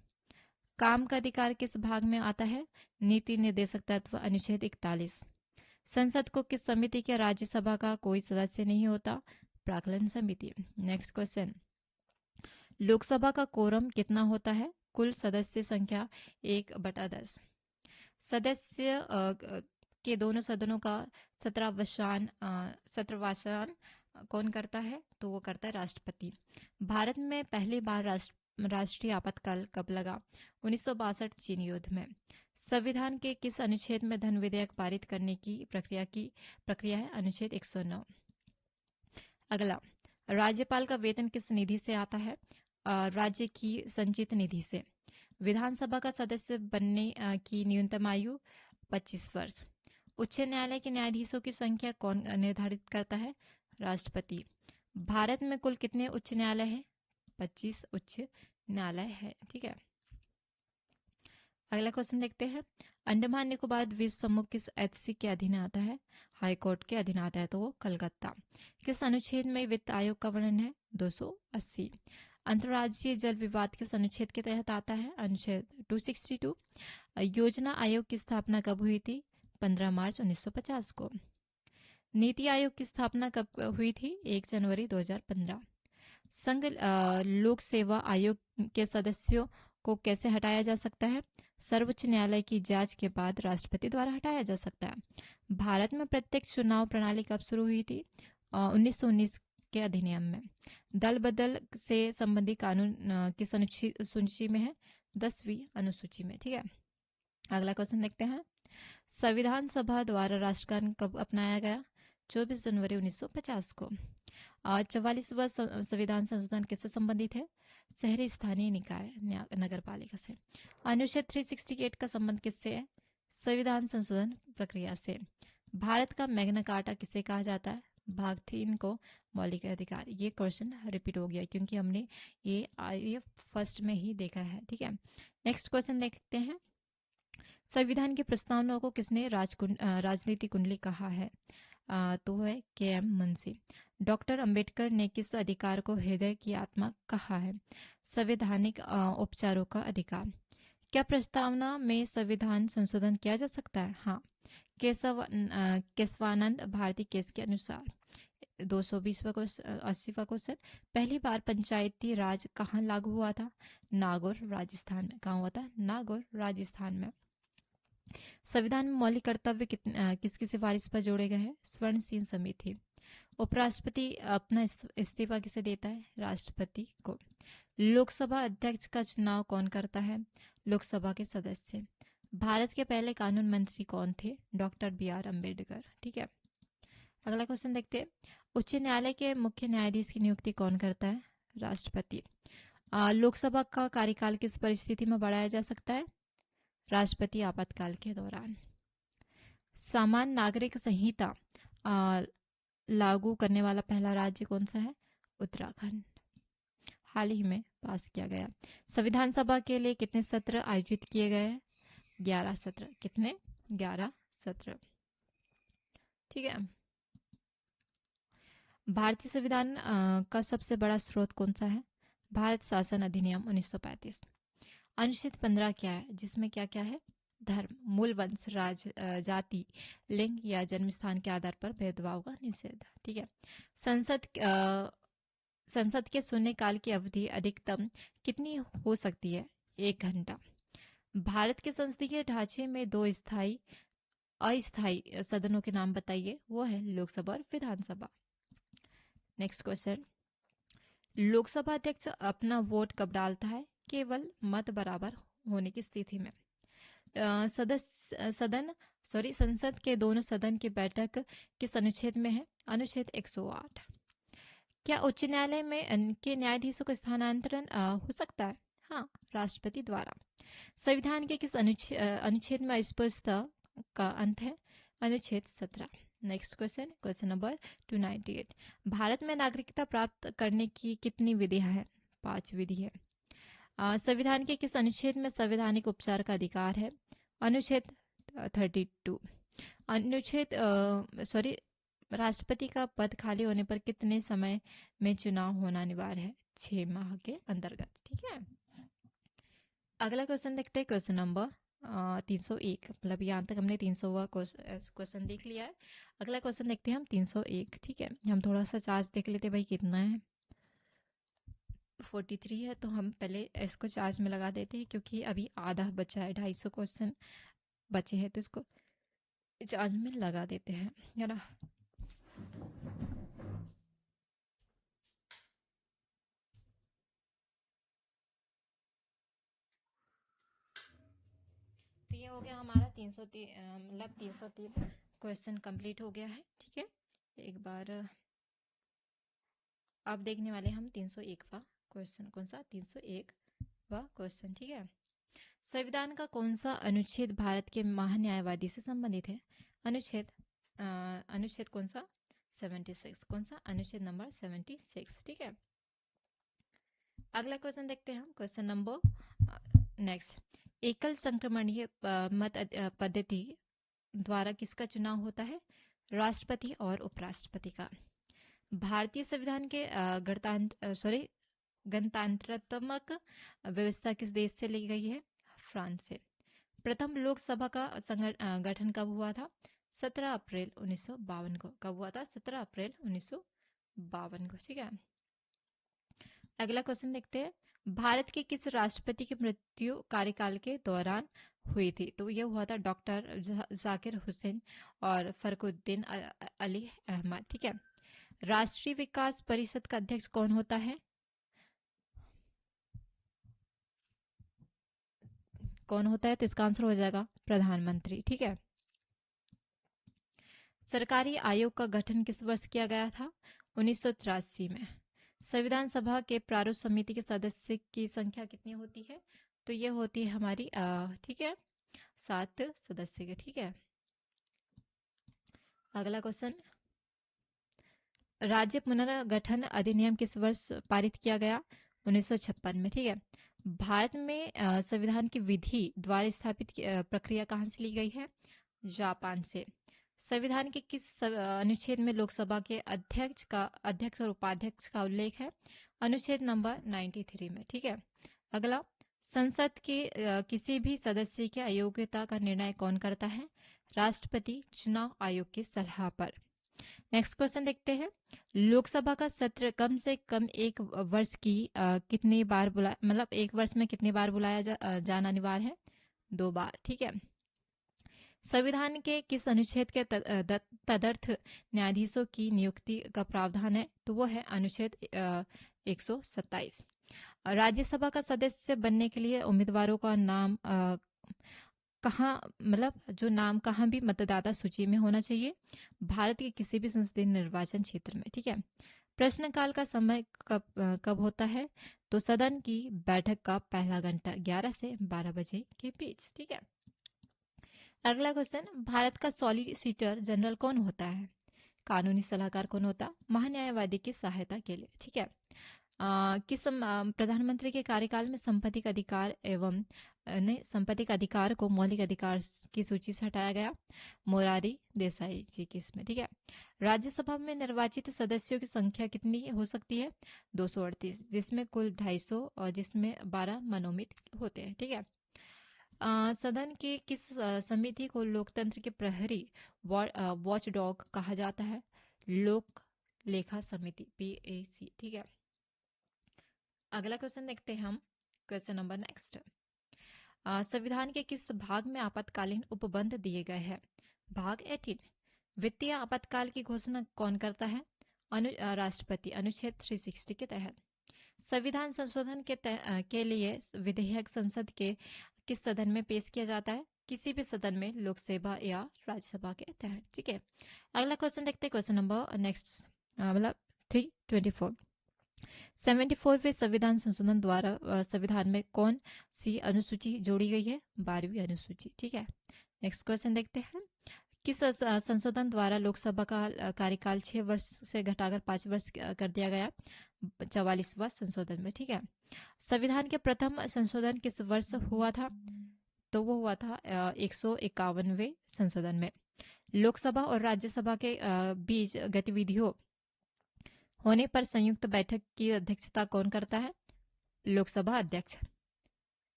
काम का अधिकार किस भाग में आता है? नीति निर्देशक तत्व, अनुच्छेद 41। संसद को किस समिति के राज्यसभा का कोई सदस्य नहीं होता? प्राक्कलन समिति। Next question. लोकसभा का कोरम कितना होता है? कुल सदस्य संख्या 1/10। सदस्य के दोनों सदनों का सत्रवासान कौन करता है? तो वो करता है राष्ट्रपति। भारत में पहली बार राष्ट्रीय आपातकाल कब लगा? 1962 चीन युद्ध में। संविधान के किस अनुच्छेद में धन विधेयक पारित करने की प्रक्रिया है? अनुच्छेद 109। अगला, राज्यपाल का वेतन किस निधि से आता है? राज्य की संचित निधि से। विधानसभा का सदस्य बनने की न्यूनतम आयु 25 वर्ष। उच्च न्यायालय के न्यायाधीशों की संख्या कौन निर्धारित करता है? राष्ट्रपति। भारत में कुल कितने उच्च न्यायालय हैं? 25 उच्च न्यायालय है। ठीक है, अगला क्वेश्चन देखते हैं। अंडमान निकोबार द्वीप समूह किस एचसी के अधीन आता है? हाई कोर्ट के अधीन आता है, तो वो कलकत्ता। किस अनुच्छेद में वित्त आयोग का वर्णन है? 280। अंतर्राज्यीय जल विवाद किस अनुच्छेद के तहत आता है? अनुच्छेद 262। योजना आयोग की स्थापना कब हुई थी? 15 मार्च 1950 को। नीति आयोग की स्थापना कब हुई थी? 1 जनवरी 2015। संघ लोक सेवा आयोग के सदस्यों को कैसे हटाया जा सकता है? सर्वोच्च न्यायालय की जांच के बाद राष्ट्रपति द्वारा हटाया जा सकता है। भारत में प्रत्यक्ष चुनाव प्रणाली कब शुरू हुई थी? 1919 के अधिनियम में। दल बदल से संबंधित कानून किस अनुसूची में है? 10वीं अनुसूची में। ठीक है, अगला क्वेश्चन देखते हैं। संविधान सभा द्वारा राष्ट्रगान कब अपनाया गया? 24 जनवरी 1950 को। 44वां संविधान संशोधन किससे संबंधित है? शहरी स्थानीय निकाय नगर पालिका से। अनुच्छेद 368 का संबंध किससे है? संविधान संशोधन प्रक्रिया से। भारत का मैग्ना कार्टा किसे कहा जाता है? भाग 3 को मौलिक अधिकार। ये क्वेश्चन रिपीट हो गया क्योंकि हमने ये फर्स्ट में ही देखा है। ठीक है, नेक्स्ट क्वेश्चन देखते हैं। संविधान की प्रस्तावना को किसने राजनीति कुंडली कहा है? तो है के.एम. मुंशी। डॉक्टर अंबेडकर ने किस अधिकार को हृदय की आत्मा कहा है? संवैधानिक उपचारों का अधिकार। क्या प्रस्तावना में संविधान संशोधन किया जा सकता है? हाँ। केशवानंद भारती केस के अनुसार। 220वां क्वेश्चन, 80वां क्वेश्चन। पहली बार पंचायती राज कहाँ लागू हुआ था? नागौर, राजस्थान में। कहाँ हुआ था? नागौर, राजस्थान में। संविधान में मौलिक कर्तव्य किसकी सिफारिश पर जोड़े गए हैं? स्वर्ण सिंह समिति। उपराष्ट्रपति अपना इस्तीफा किसे देता है? राष्ट्रपति को। लोकसभा अध्यक्ष का चुनाव कौन करता है? लोकसभा के सदस्य। भारत के पहले कानून मंत्री कौन थे? Doctor B R. अम्बेडकर। ठीक है, अगला क्वेश्चन देखते हैं। उच्च न्यायालय के मुख्य न्यायाधीश की नियुक्ति कौन करता है? राष्ट्रपति। लोकसभा का कार्यकाल किस परिस्थिति में बढ़ाया जा सकता है? राष्ट्रपति आपातकाल के दौरान। सामान्य नागरिक संहिता लागू करने वाला पहला राज्य कौन सा है? उत्तराखंड। हाल ही में पास किया गया। संविधान सभा के लिए कितने सत्र आयोजित किए गए हैं? 11 सत्र। कितने? 11 सत्र। ठीक है, भारतीय संविधान का सबसे बड़ा स्रोत कौन सा है? भारत शासन अधिनियम 1935। अनुच्छेद 15 क्या है? जिसमें क्या क्या है? धर्म, मूल वंश, जाति, लिंग या जन्म स्थान के आधार पर भेदभाव का निषेध। ठीक है, संसद के शून्यकाल की अवधि अधिकतम कितनी हो सकती है? 1 घंटा। भारत के संसदीय ढांचे में 2 स्थायी अस्थायी सदनों के नाम बताइए। वो है लोकसभा और विधानसभा। Next question. लोकसभा अध्यक्ष अपना वोट कब डालता है? केवल मत बराबर होने की स्थिति में। संसद के दोनों सदन की बैठक किस अनुच्छेद में है? अनुच्छेद 108। क्या उच्च न्यायालय में के न्यायाधीशों का स्थानांतरण हो सकता है? हाँ, राष्ट्रपति द्वारा। संविधान के किस अनुच्छेद में अस्पृश्यता का अंत है? अनुच्छेद 17। Next question, question number 298। Bharat में नागरिकता प्राप्त करने की कितनी विधियां हैं? 5 विधि है। संविधान के किस अनुच्छेद में संवैधानिक उपचार का अधिकार है? अनुच्छेद 32। राष्ट्रपति का पद खाली होने पर कितने समय में चुनाव होना अनिवार्य है? 6 माह के अंतर्गत। ठीक है, अगला क्वेश्चन देखते हैं। Question number 301। मतलब यहाँ तक हमने 300वां क्वेश्चन देख लिया है। अगला क्वेश्चन देखते हैं हम 301। ठीक है, हम थोड़ा सा चार्ज देख लेते हैं भाई कितना है। 43 है, तो हम पहले इसको चार्ज में लगा देते हैं क्योंकि अभी आधा बचा है, 250 क्वेश्चन बचे हैं, तो इसको चार्ज में लगा देते हैं, है ना। तो ये हो गया हमारा 303, मतलब 303 क्वेश्चन कंप्लीट हो गया है। ठीक है, एक बार अब देखने वाले हम 301वां क्वेश्चन। कौन सा? 301वां क्वेश्चन। ठीक है, संविधान का कौन सा अनुच्छेद भारत के महान्यायवादी से संबंधित है? अनुच्छेद कौन सा? 76। कौन सा? अनुच्छेद नंबर 76। ठीक है, अगला क्वेश्चन देखते हैं हम। Question number next. एकल संक्रमणीय पद्धति द्वारा किसका चुनाव होता है? राष्ट्रपति और उपराष्ट्रपति का। भारतीय संविधान के गणतंत्रात्मक व्यवस्था किस देश से ली गई है? फ्रांस से। प्रथम लोकसभा का गठन कब हुआ था? 17 अप्रैल 1952 को। कब हुआ था? 17 अप्रैल 1952 को। ठीक है, अगला क्वेश्चन देखते हैं। भारत के किस राष्ट्रपति की मृत्यु कार्यकाल के दौरान हुई थी? तो यह हुआ था डॉक्टर जाकिर हुसैन और फखरुद्दीन अली अहमद। ठीक है, राष्ट्रीय विकास परिषद का अध्यक्ष कौन होता है? कौन होता है? तो इसका आंसर हो जाएगा प्रधानमंत्री। ठीक है, सरकारी आयोग का गठन किस वर्ष किया गया था? 1983 में। संविधान सभा के प्रारूप समिति के सदस्य की संख्या कितनी होती है? तो ये होती है हमारी ठीक है 7 सदस्य की। ठीक है, अगला क्वेश्चन, राज्य पुनर्गठन अधिनियम किस वर्ष पारित किया गया? 1956 में। ठीक है, भारत में संविधान की विधि द्वारा स्थापित प्रक्रिया कहाँ से ली गई है? जापान से। संविधान के किस अनुच्छेद में लोकसभा के अध्यक्ष और उपाध्यक्ष का उल्लेख है? अनुच्छेद नंबर 93 में। ठीक है, अगला, संसद के किसी भी सदस्य की अयोग्यता का निर्णय कौन करता है? राष्ट्रपति चुनाव आयोग की सलाह पर। नेक्स्ट क्वेश्चन देखते हैं। लोकसभा का सत्र कम से कम एक वर्ष की कितनी बार मतलब एक वर्ष में कितनी बार बुलाया जाना अनिवार्य है? 2 बार। ठीक है, संविधान के किस अनुच्छेद के तदर्थ न्यायाधीशों की नियुक्ति का प्रावधान है? तो वो है अनुच्छेद 127। राज्यसभा का सदस्य बनने के लिए उम्मीदवारों का नाम कहाँ, मतलब जो नाम कहाँ भी मतदाता सूची में होना चाहिए? भारत के किसी भी संसदीय निर्वाचन क्षेत्र में। ठीक है, प्रश्नकाल का समय कब होता है? तो सदन की बैठक का पहला घंटा 11 से 12 बजे के बीच। ठीक है, अगला क्वेश्चन, भारत का सॉलिसिटर जनरल कौन होता है? कानूनी सलाहकार कौन होता? महान्यायवादी की सहायता के लिए। ठीक है, प्रधानमंत्री के कार्यकाल में संपत्ति अधिकार एवं संपत्ति अधिकार को मौलिक अधिकार की सूची से हटाया गया? मोरारी देसाई जी की इसमें। ठीक है, राज्यसभा में निर्वाचित सदस्यों की संख्या कितनी हो सकती है? 238, जिसमें कुल 250 और जिसमें 12 मनोनीत होते हैं। ठीक है, सदन के किस समिति को लोकतंत्र के प्रहरी वॉच डॉग कहा जाता है? लोक लेखा समिति, PAC। ठीक है, अगला क्वेश्चन देखते हैं हम। क्वेश्चन नंबर नेक्स्ट, संविधान के किस भाग में आपातकालीन उपबंध दिए गए हैं? भाग 18। वित्तीय आपातकाल की घोषणा कौन करता है? राष्ट्रपति, अनुच्छेद 360 के तहत। संविधान संशोधन के लिए विधेयक संसद के किस सदन में पेश किया जाता है? किसी भी सदन में, लोकसभा या राज्यसभा के तहत। ठीक है, अगला क्वेश्चन देखते हैं। क्वेश्चन नंबर नेक्स्ट मतलब 324। 74वें संविधान संशोधन द्वारा संविधान में कौन सी अनुसूची जोड़ी गई है? 12वीं अनुसूची। ठीक है, नेक्स्ट क्वेश्चन देखते हैं। किस संशोधन द्वारा लोकसभा का कार्यकाल 6 वर्ष से घटाकर 5 वर्ष कर दिया गया? 44वां संशोधन में। ठीक है, संविधान के प्रथम संशोधन किस वर्ष हुआ था? तो वो हुआ था 151वें संशोधन में। लोकसभा और राज्यसभा के बीच गतिविधियों होने पर संयुक्त बैठक की अध्यक्षता कौन करता है? लोकसभा अध्यक्ष।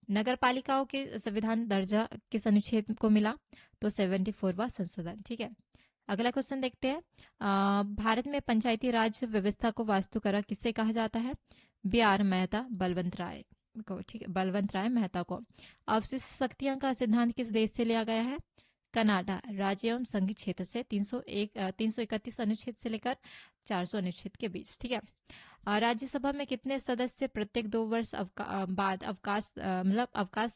नगर पालिकाओं के संविधान दर्जा किस अनुच्छेद को मिला? तो 74वां संशोधन। ठीक है, अगला क्वेश्चन देखते हैं। भारत में पंचायती राज व्यवस्था को वास्तुकला किसे कहा जाता है? BR मेहता, बलवंत राय को। ठीक है, बलवंत राय मेहता को। अवशिष्ट शक्तियां का सिद्धांत किस देश से लिया गया है? कनाडा राज्य एवं संघ क्षेत्र से 331 अनुच्छेद से लेकर 400 अनुच्छेद के बीच। ठीक है, राज्यसभा में कितने सदस्य प्रत्येक 2 वर्ष बाद अवकाश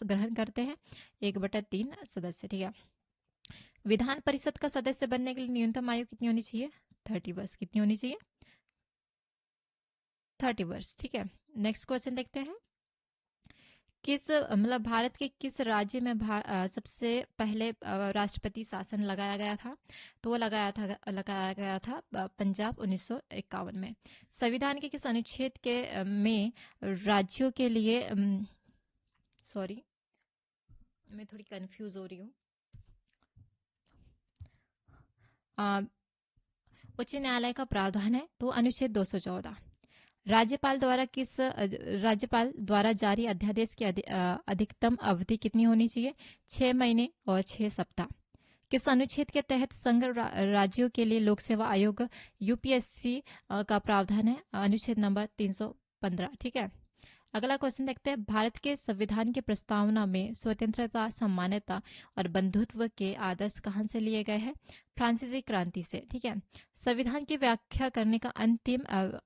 ग्रहण करते हैं? 1/3 सदस्य। ठीक है, विधान परिषद का सदस्य बनने के लिए न्यूनतम आयु कितनी होनी चाहिए? 30 वर्ष। कितनी होनी चाहिए? 30 वर्ष। ठीक है, नेक्स्ट क्वेश्चन देखते हैं। भारत के किस राज्य में सबसे पहले राष्ट्रपति शासन लगाया गया था? तो वो लगाया गया था पंजाब 1951 में। संविधान के किस अनुच्छेद में राज्यों के लिए मैं थोड़ी कंफ्यूज हो रही हूँ। अ, उच्च न्यायालय का प्रावधान है तो अनुच्छेद 214। राज्यपाल द्वारा जारी अध्यादेश की अधिकतम अवधि कितनी होनी चाहिए? 6 महीने और 6 सप्ताह। किस अनुच्छेद के तहत संघ राज्यों के लिए लोक सेवा आयोग यूपीएससी का प्रावधान है? अनुच्छेद नंबर 315। ठीक है। अगला क्वेश्चन देखते हैं। भारत के संविधान की प्रस्तावना में स्वतंत्रता, समानता और बंधुत्व के आदर्श कहाँ से लिए गए हैं? फ्रांसीसी क्रांति से। ठीक है। संविधान की व्याख्या करने का अंतिम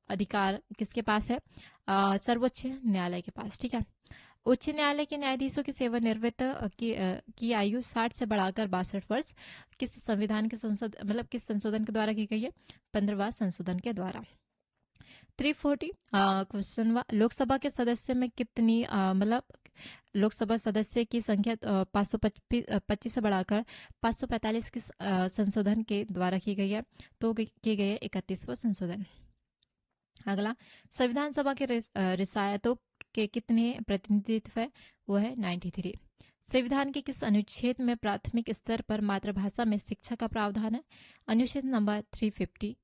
अधिकार किसके पास है? सर्वोच्च न्यायालय के पास। ठीक है। उच्च न्यायालय के न्यायाधीशों की सेवानिवृत्त की आयु 60 से बढ़ाकर 62 वर्ष किस संविधान के किस संशोधन के द्वारा की गई है? 15वां संशोधन के द्वारा। 340 क्वेश्चन। लोकसभा के सदस्य में कितनी लोकसभा सदस्य की संख्या 525 से बढ़ाकर 545 किस संशोधन के द्वारा की गई है? तो की गई है 31वां संशोधन। अगला, संविधान सभा के रिसायतों के कितने प्रतिनिधित्व है? वो है 93। संविधान के किस अनुच्छेद में प्राथमिक स्तर पर मातृभाषा में शिक्षा का प्रावधान है? अनुच्छेद नंबर 350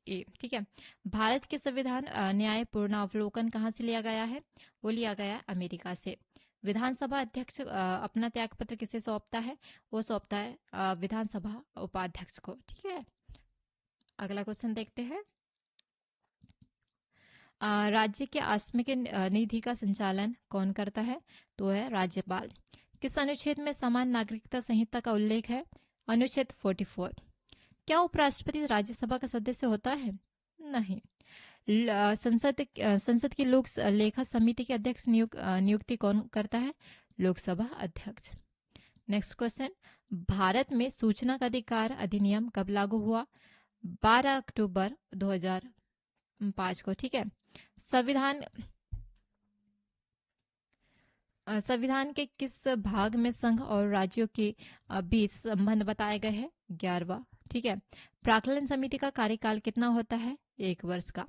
ए। ठीक है। भारत के संविधान न्याय पूर्णावलोकन कहाँ से लिया गया है? वो लिया गया अमेरिका से। विधानसभा अध्यक्ष अपना त्यागपत्र किसे सौंपता है? वो सौंपता है विधानसभा उपाध्यक्ष को। ठीक है। अगला क्वेश्चन देखते हैं। राज्य के आस्मिक निधि का संचालन कौन करता है? तो है राज्यपाल। किस अनुच्छेद में समान नागरिकता संहिता का उल्लेख है? अनुच्छेद 44। क्या उपराष्ट्रपति राज्यसभा का सदस्य होता है? नहीं। संसद की लोक लेखा समिति के अध्यक्ष नियुक्ति कौन करता है? लोकसभा अध्यक्ष। Next question. भारत में सूचना का अधिकार अधिनियम कब लागू हुआ? 12 अक्टूबर 2005 को। ठीक है। संविधान के किस भाग में संघ और राज्यों के बीच संबंध बताए गए हैं? 11वां। ठीक है। प्राक्कलन समिति का कार्यकाल कितना होता है? 1 वर्ष का।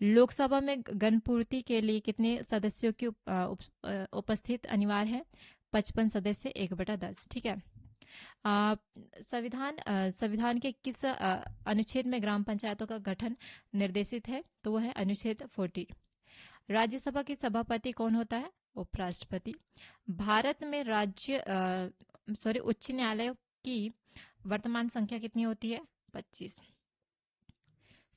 लोकसभा में गणपूर्ति के लिए कितने सदस्यों की उपस्थित अनिवार्य है? 55 सदस्य 1/10। ठीक है। संविधान के किस अनुच्छेद में ग्राम पंचायतों का गठन निर्देशित है? तो वह है अनुच्छेद 40। राज्यसभा की सभापति कौन होता है? उपराष्ट्रपति। भारत में उच्च न्यायालयों की वर्तमान संख्या कितनी होती है? 25।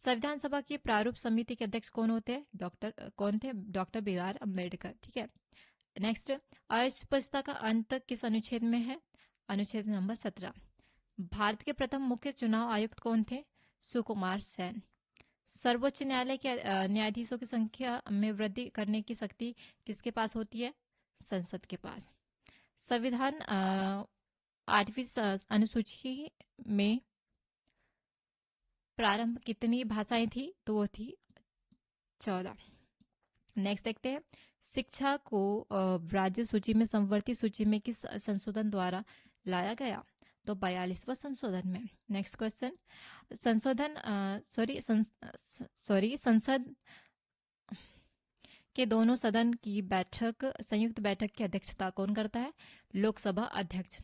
संविधान सभा की प्रारूप समिति के अध्यक्ष कौन थे? Doctor B R. अम्बेडकर। ठीक है। नेक्स्ट, अस्पृश्यता का अंत किस अनुच्छेद में है? अनुच्छेद नंबर 17। भारत के प्रथम मुख्य चुनाव आयुक्त कौन थे? सुकुमार सेन। सर्वोच्च न्यायालय के न्यायाधीशों की संख्या में वृद्धि करने की शक्ति किसके पास होती है? संसद के पास। संविधान 8वीं अनुसूची में प्रारंभ कितनी भाषाएं थी? तो वो थी 14। नेक्स्ट देखते हैं। शिक्षा को राज्य सूची में समवर्ती सूची में किस संशोधन द्वारा लाया गया? तो 42वां संशोधन में। Next question. संसद के दोनों सदन की संयुक्त बैठक की अध्यक्षता कौन करता है? लोकसभा अध्यक्ष।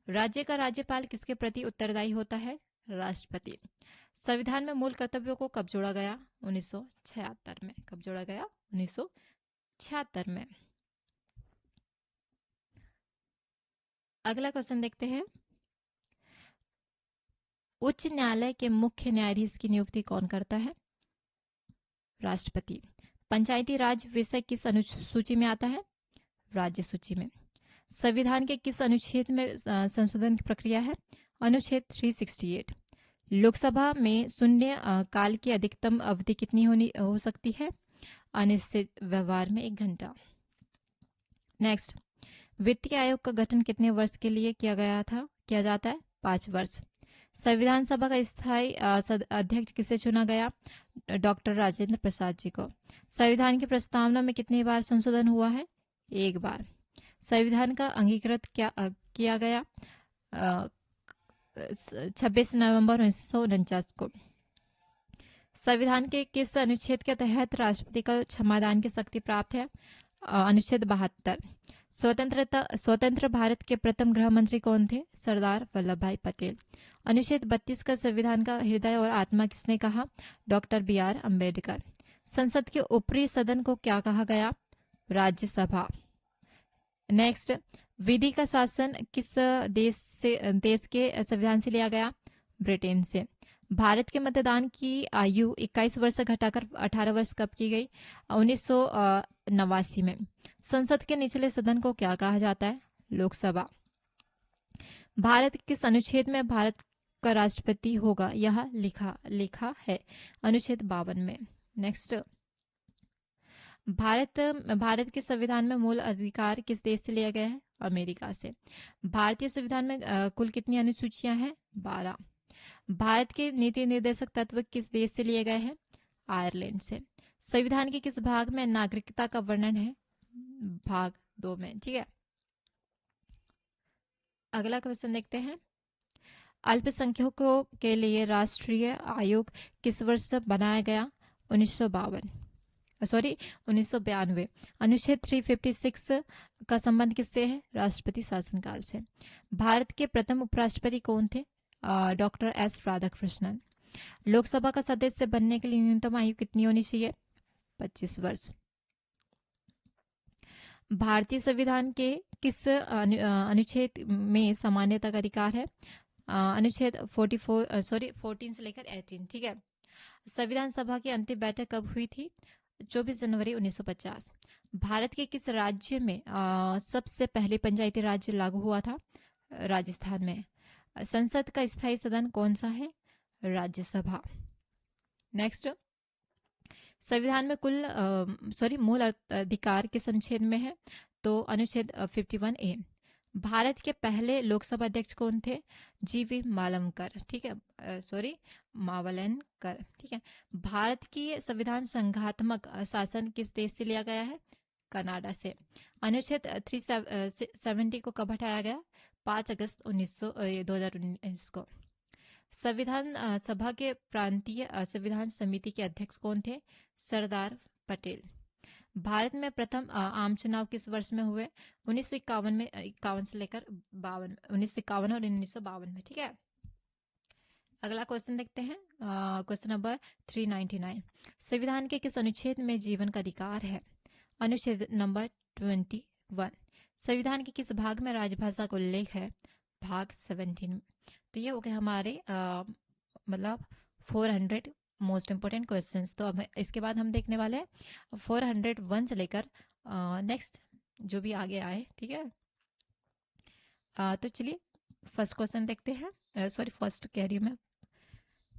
राज्य का राज्यपाल किसके प्रति उत्तरदायी होता है? राष्ट्रपति। संविधान में मूल कर्तव्यों को कब जोड़ा गया? 1976 में। कब जोड़ा गया? 1976 में। अगला क्वेश्चन देखते हैं। उच्च न्यायालय के मुख्य न्यायाधीश की नियुक्ति कौन करता है? राष्ट्रपति। पंचायती राज विषय किस अनुसूची में आता है? राज्य सूची में। संविधान के किस अनुच्छेद में संशोधन की प्रक्रिया है? अनुच्छेद 368। लोकसभा में शून्य काल की अधिकतम अवधि कितनी हो सकती है? अनिश्चित व्यवहार में 1 घंटा। नेक्स्ट, वित्तीय आयोग का गठन कितने वर्ष के लिए किया जाता है? 5 वर्ष। संविधान सभा का स्थायी अध्यक्ष किसे चुना गया? डॉक्टर राजेंद्र प्रसाद जी को। संविधान की प्रस्तावना में कितनी बार संशोधन हुआ है? 1 बार। संविधान का अंगीकृत किया गया 26 नवंबर 1949 को। संविधान के किस अनुच्छेद के तहत राष्ट्रपति को क्षमादान की शक्ति प्राप्त है? अनुच्छेद 72। स्वतंत्र भारत के प्रथम गृह मंत्री कौन थे? सरदार वल्लभ भाई पटेल। अनुच्छेद 32 का संविधान का हृदय और आत्मा किसने कहा? Doctor B R Ambedkar. संसद के ऊपरी सदन को क्या कहा गया? राज्यसभा। नेक्स्ट, विधि का शासन किस देश के संविधान से लिया गया? ब्रिटेन से। भारत के मतदान की आयु 21 वर्ष से घटाकर 18 वर्ष कब की गई? 1989 में। संसद के निचले सदन को क्या कहा जाता है? लोकसभा। भारत किस अनुच्छेद में भारत का राष्ट्रपति होगा यह लिखा है? अनुच्छेद 52 में। नेक्स्ट, भारत के संविधान में मूल अधिकार किस देश से लिया गया है? अमेरिका से। भारतीय संविधान में कुल कितनी अनुसूचियां हैं? 12। भारत के नीति निर्देशक तत्व किस देश से लिए गए हैं? आयरलैंड से। संविधान के किस भाग में नागरिकता का वर्णन है? भाग 2 में। ठीक है, अगला क्वेश्चन देखते हैं। अल्पसंख्यकों के लिए राष्ट्रीय आयोग किस वर्ष से बनाया गया? 1992। अनुच्छेद 356 का संबंध किससे है? राष्ट्रपति शासनकाल से। भारत के प्रथम उपराष्ट्रपति कौन थे? Doctor S Radhakrishnan. लोकसभा का सदस्य बनने के लिए न्यूनतम आयु कितनी होनी चाहिए? 25 वर्ष। भारतीय संविधान के किस अनुच्छेद में समानता का अधिकार है? अनुच्छेद 14 से लेकर 18। ठीक है। संविधान सभा की अंतिम बैठक कब हुई थी? 24 जनवरी 1950। भारत के किस राज्य में सबसे पहले पंचायती राज लागू हुआ था? राजस्थान में। संसद का स्थायी सदन कौन सा है? राज्यसभा। नेक्स्ट, संविधान में मूल अधिकार किस अनुच्छेद में है? तो अनुच्छेद 51A। भारत के पहले लोकसभा अध्यक्ष कौन थे? जीवी मावलंकर। ठीक है, मावलंकर। ठीक है। भारत की संविधान संघात्मक शासन किस देश से लिया गया है? कनाडा से। अनुच्छेद 370 को कब हटाया गया? 5 अगस्त 2019 को। संविधान सभा के प्रांतीय संविधान समिति के अध्यक्ष कौन थे? सरदार पटेल। भारत में प्रथम आम चुनाव किस वर्ष में हुए? 1951 में। 51 से लेकर 52, 1951 और 1952 में। ठीक है, अगला क्वेश्चन देखते हैं। Question number 399। संविधान के किस अनुच्छेद में जीवन का अधिकार है? अनुच्छेद नंबर 21। संविधान के किस भाग में राजभाषा का उल्लेख है? भाग 17। तो ये हो गए हमारे 400 मोस्ट इंपोर्टेंट क्वेश्चंस। तो अब इसके बाद हम देखने वाले हैं 401 से लेकर नेक्स्ट जो भी आगे आए। ठीक है, तो चलिए फर्स्ट क्वेश्चन देखते हैं। फर्स्ट कह रही हूँ मैं,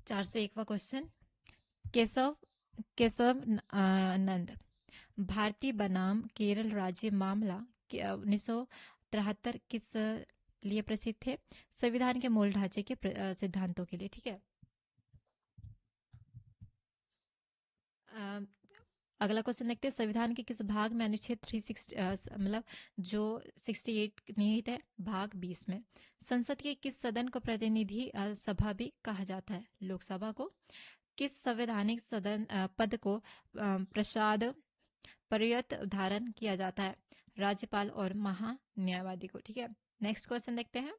401वां क्वेश्चन। केशव नंद भारतीय बनाम केरल राज्य मामला 1973 किस लिए प्रसिद्ध थे? संविधान के मूल ढांचे के सिद्धांतों के लिए। ठीक है, अगला क्वेश्चन देखते हैं। संविधान के किस भाग में अनुच्छेद 360 जो 68 निहित है? भाग 20 में। संसद के किस सदन को प्रतिनिधि सभा भी कहा जाता है? लोकसभा को। किस संवैधानिक सदन पद को प्रसाद पर्यत धारण किया जाता है? राज्यपाल और महान्यायवादी को। ठीक है, नेक्स्ट क्वेश्चन देखते हैं।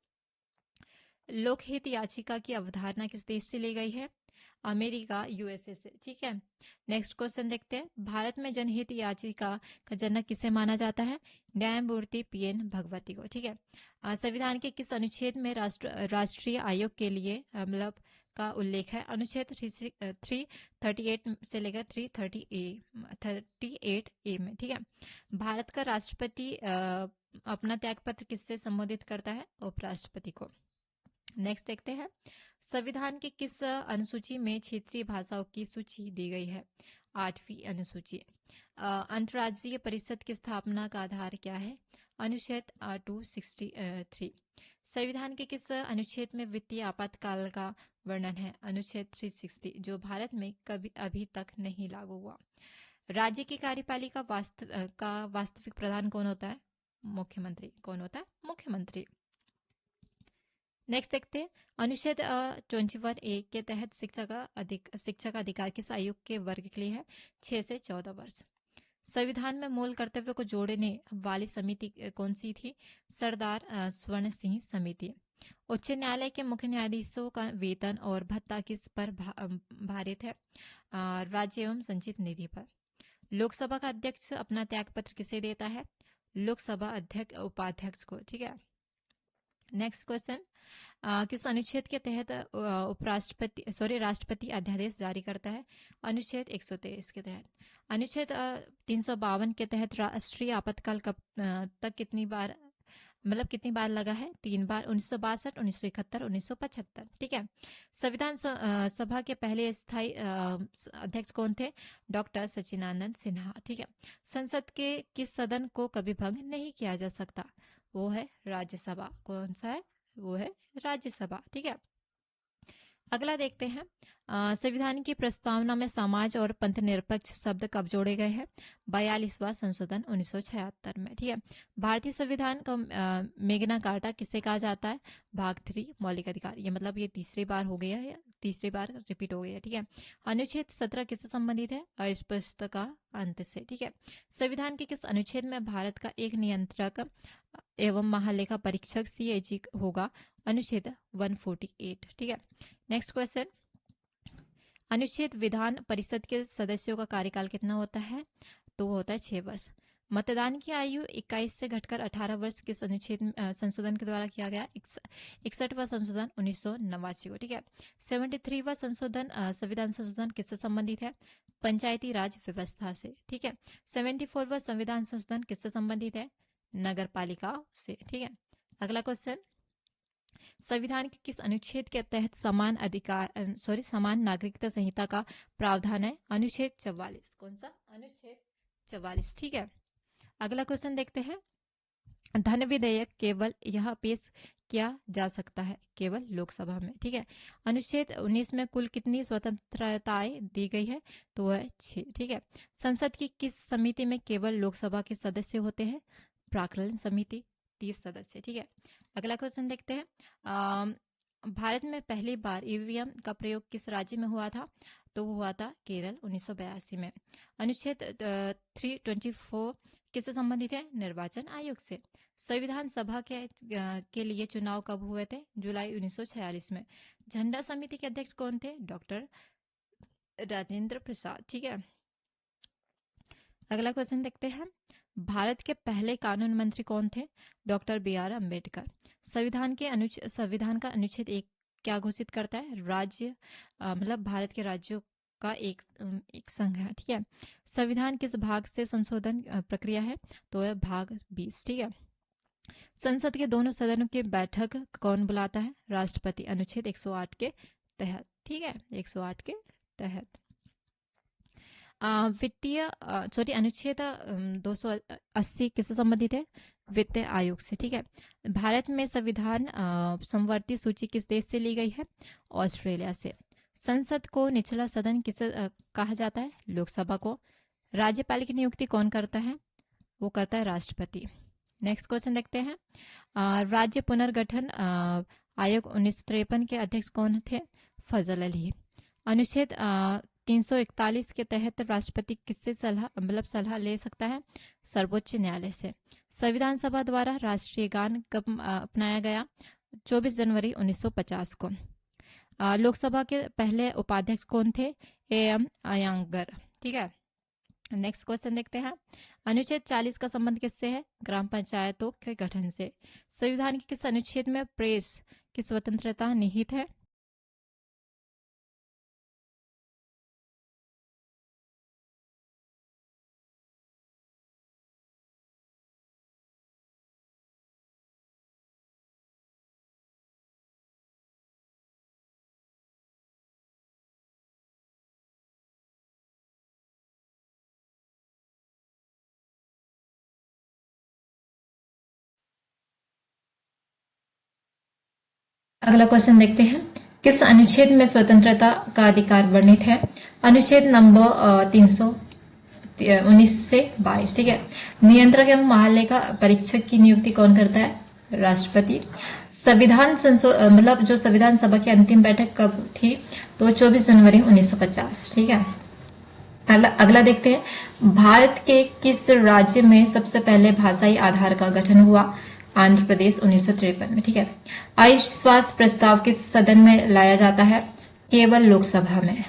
लोकहित याचिका की अवधारणा किस देश से ली गई है? अमेरिका, यूएसए से। ठीक है, नेक्स्ट क्वेश्चन देखते हैं। भारत में जनहित याचिका का जनक किसे माना जाता है? न्यायमूर्ति पीएन भगवती को। ठीक है, संविधान के किस अनुच्छेद में राष्ट्रीय आयोग के लिए का उल्लेख है? अनुच्छेद 338 से लेकर 338A में। ठीक है, भारत का राष्ट्रपति अपना त्यागपत्र किससे संबोधित करता है? उपराष्ट्रपति को। नेक्स्ट देखते हैं। संविधान के किस अनुसूची में क्षेत्रीय भाषाओं की सूची दी गई है? 8वीं अनुसूची। अंतर्राज्यीय परिषद की स्थापना का आधार क्या है? अनुच्छेद 263। संविधान के किस अनुच्छेद में वित्तीय आपातकाल का वर्णन है? अनुच्छेद 360 जो भारत में कभी अभी तक नहीं लागू हुआ। राज्य की कार्यपालिका का वास्तविक प्रधान कौन होता है? मुख्यमंत्री। कौन होता है? मुख्यमंत्री। नेक्स्ट देखते हैं। अनुच्छेद 21A के तहत शिक्षा का अधिकार किस आयु के वर्ग के लिए है? 6 से 14 वर्ष। संविधान में मूल कर्तव्य को जोड़ने वाली समिति कौन सी थी? सरदार स्वर्ण सिंह समिति। उच्च न्यायालय के मुख्य न्यायाधीशों का वेतन और भत्ता किस पर भारित है? राज्य एवं संचित निधि पर। लोकसभा का अध्यक्ष अपना त्यागपत्र किसे देता है? लोकसभा अध्यक्ष उपाध्यक्ष को। ठीक है, नेक्स्ट क्वेश्चन, किस अनुच्छेद के तहत राष्ट्रपति अध्यादेश जारी करता है? अनुच्छेद 123 के तहत। अनुच्छेद 352 के तहत राष्ट्रीय आपातकाल कब तक कितनी बार लगा है? 3 बार, 1962, 1971, 1975। ठीक है, संविधान सभा के पहले स्थायी अध्यक्ष कौन थे? डॉक्टर सचिनानंद सिन्हा। ठीक है, संसद के किस सदन को कभी भंग नहीं किया जा सकता? वो है राज्यसभा। कौन सा है? वो है राज्यसभा। ठीक है, अगला देखते हैं, संविधान की प्रस्तावना में समाज और पंथ निरपेक्ष शब्द कब जोड़े गए हैं? 42वां संशोधन 1976 में। ठीक है, भारतीय संविधान का मेगना कार्टा किसे कहा जाता है? भाग 3 मौलिक अधिकार। ये मतलब ये तीसरी बार हो गया है, तीसरी बार रिपीट हो गया। ठीक है, अनुच्छेद 17 किससे संबंधित है? अस्पष्टता अंत से। ठीक है, संविधान के किस अनुच्छेद में भारत का एक नियंत्रक एवं महालेखा परीक्षक CAG होगा? अनुच्छेद 148। ठीक है, नेक्स्ट क्वेश्चन, अनुच्छेद विधान परिषद के सदस्यों का कार्यकाल कितना होता है? तो वो होता है 6 वर्ष। मतदान की आयु 21 से घटकर 18 वर्ष किस अनुच्छेद संशोधन के द्वारा किया गया? 61वां संशोधन 1989 को। ठीक है, 73वां संशोधन संविधान संशोधन किससे संबंधित है? पंचायती राज व्यवस्था से। ठीक है, 74वां संविधान संशोधन किससे संबंधित है? नगर पालिका से। ठीक है, अगला क्वेश्चन, संविधान के किस अनुच्छेद के तहत समान नागरिकता संहिता का प्रावधान है? अनुच्छेद 44। कौन सा? अनुच्छेद 44। ठीक है, अगला क्वेश्चन देखते हैं, धन विधेयक केवल यह पेश किया जा सकता है? केवल लोकसभा में। ठीक है, अनुच्छेद 19 में कुल कितनी स्वतंत्रताएं दी गई है? तो वह 6। ठीक है, संसद की किस समिति में केवल लोकसभा के सदस्य होते हैं? प्राक्कलन समिति, 30 सदस्य। ठीक है, अगला क्वेश्चन देखते हैं, भारत में पहली बार EVM का प्रयोग किस राज्य में हुआ था? तो वो हुआ था केरल 1982 में। अनुच्छेद 324 किससे संबंधित है? निर्वाचन आयोग से। संविधान सभा के लिए चुनाव कब हुए थे? जुलाई 1946 में। झंडा समिति के अध्यक्ष कौन थे? डॉक्टर राजेंद्र प्रसाद। ठीक है, अगला क्वेश्चन देखते हैं, भारत के पहले कानून मंत्री कौन थे? Doctor BR Ambedkar. संविधान का अनुच्छेद 1 क्या घोषित करता है? राज्य मतलब भारत के राज्यों का एक संघ है। ठीक है, संविधान किस भाग से संशोधन प्रक्रिया है? तो है भाग 20। ठीक है, संसद के दोनों सदनों की बैठक कौन बुलाता है? राष्ट्रपति, अनुच्छेद 108 के तहत। ठीक है, 108 के तहत। अनुच्छेद 280 किससे संबंधित है? वित्त आयोग से। ठीक है, भारत में संविधान समवर्ती सूची किस देश से ली गई है? ऑस्ट्रेलिया से। संसद को निचला सदन किसे कहा जाता है? लोकसभा को। राज्यपाल की नियुक्ति कौन करता है? वो करता है राष्ट्रपति। नेक्स्ट क्वेश्चन देखते हैं, राज्य पुनर्गठन आयोग 1953 के अध्यक्ष कौन थे? फजल अली। अनुच्छेद 341 के तहत राष्ट्रपति किससे सलाह ले सकता है? सर्वोच्च न्यायालय से। संविधान सभा द्वारा राष्ट्रीय गान कब अपनाया गया? 24 जनवरी 1950 को। लोकसभा के पहले उपाध्यक्ष कौन थे? AM अयंगर। ठीक है, नेक्स्ट क्वेश्चन देखते हैं, अनुच्छेद 40 का संबंध किससे है? ग्राम पंचायतों के गठन से। संविधान के किस अनुच्छेद में प्रेस की स्वतंत्रता निहित है? अगला क्वेश्चन देखते हैं, किस अनुच्छेद में स्वतंत्रता का अधिकार वर्णित है? अनुच्छेद नंबर 319 से 22। ठीक है, नियंत्रक एवं महालेखा परीक्षक की नियुक्ति कौन करता है? राष्ट्रपति। संविधान जो संविधान सभा की अंतिम बैठक कब थी? तो 24 जनवरी 1950। ठीक है, अगला देखते हैं, भारत के किस राज्य में सबसे पहले भाषाई आधार का गठन हुआ? आंध्र प्रदेश 1953 में। ठीक है। अविश्वास प्रस्ताव किस सदन में लाया जाता है? केवल लोकसभा में।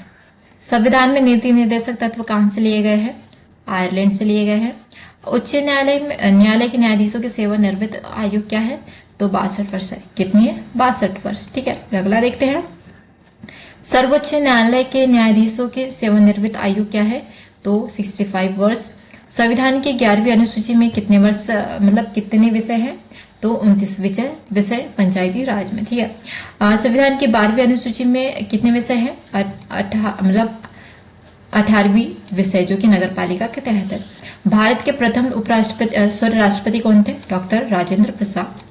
संविधान में नीति निर्देशक तत्व कहां से लिए गए हैं? आयरलैंड से लिए गए हैं। उच्च न्यायालय के न्यायाधीशों की सेवानिवृत्त आयु क्या है? तो 62 वर्ष है। कितनी है? 62 वर्ष। ठीक है। अगला देखते हैं, सर्वोच्च न्यायालय के न्यायाधीशों की सेवानिवृत्त आयु क्या है? तो 65 वर्ष। संविधान की 11वीं अनुसूची में कितने वर्ष मतलब कितने विषय हैं? तो 29 विषय पंचायती राज में। ठीक है। संविधान की 12वीं अनुसूची में कितने विषय हैं? मतलब 18वीं विषय, जो कि नगर पालिका के तहत है। भारत के प्रथम राष्ट्रपति कौन थे? डॉक्टर राजेंद्र प्रसाद।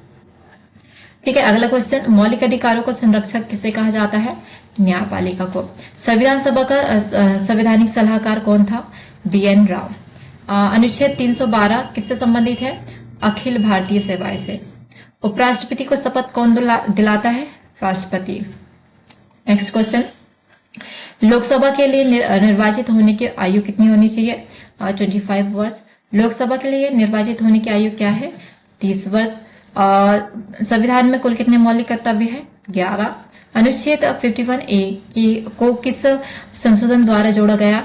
ठीक है। अगला क्वेश्चन, मौलिक अधिकारों को संरक्षक किसे कहा जाता है? न्यायपालिका को। संविधान सभा का संवैधानिक सलाहकार कौन था? BN राव। अनुच्छेद 312 किससे संबंधित है? अखिल भारतीय सेवाएं से। उपराष्ट्रपति को शपथ कौन दिलाता है? राष्ट्रपति। नेक्स्ट क्वेश्चन, लोकसभा के लिए निर्वाचित होने की आयु कितनी होनी चाहिए? 25 वर्ष। लोकसभा के लिए निर्वाचित होने की आयु क्या है? 30 वर्ष। संविधान में कुल कितने मौलिक कर्तव्य है? 11। अनुच्छेद 51A को किस संशोधन द्वारा जोड़ा गया?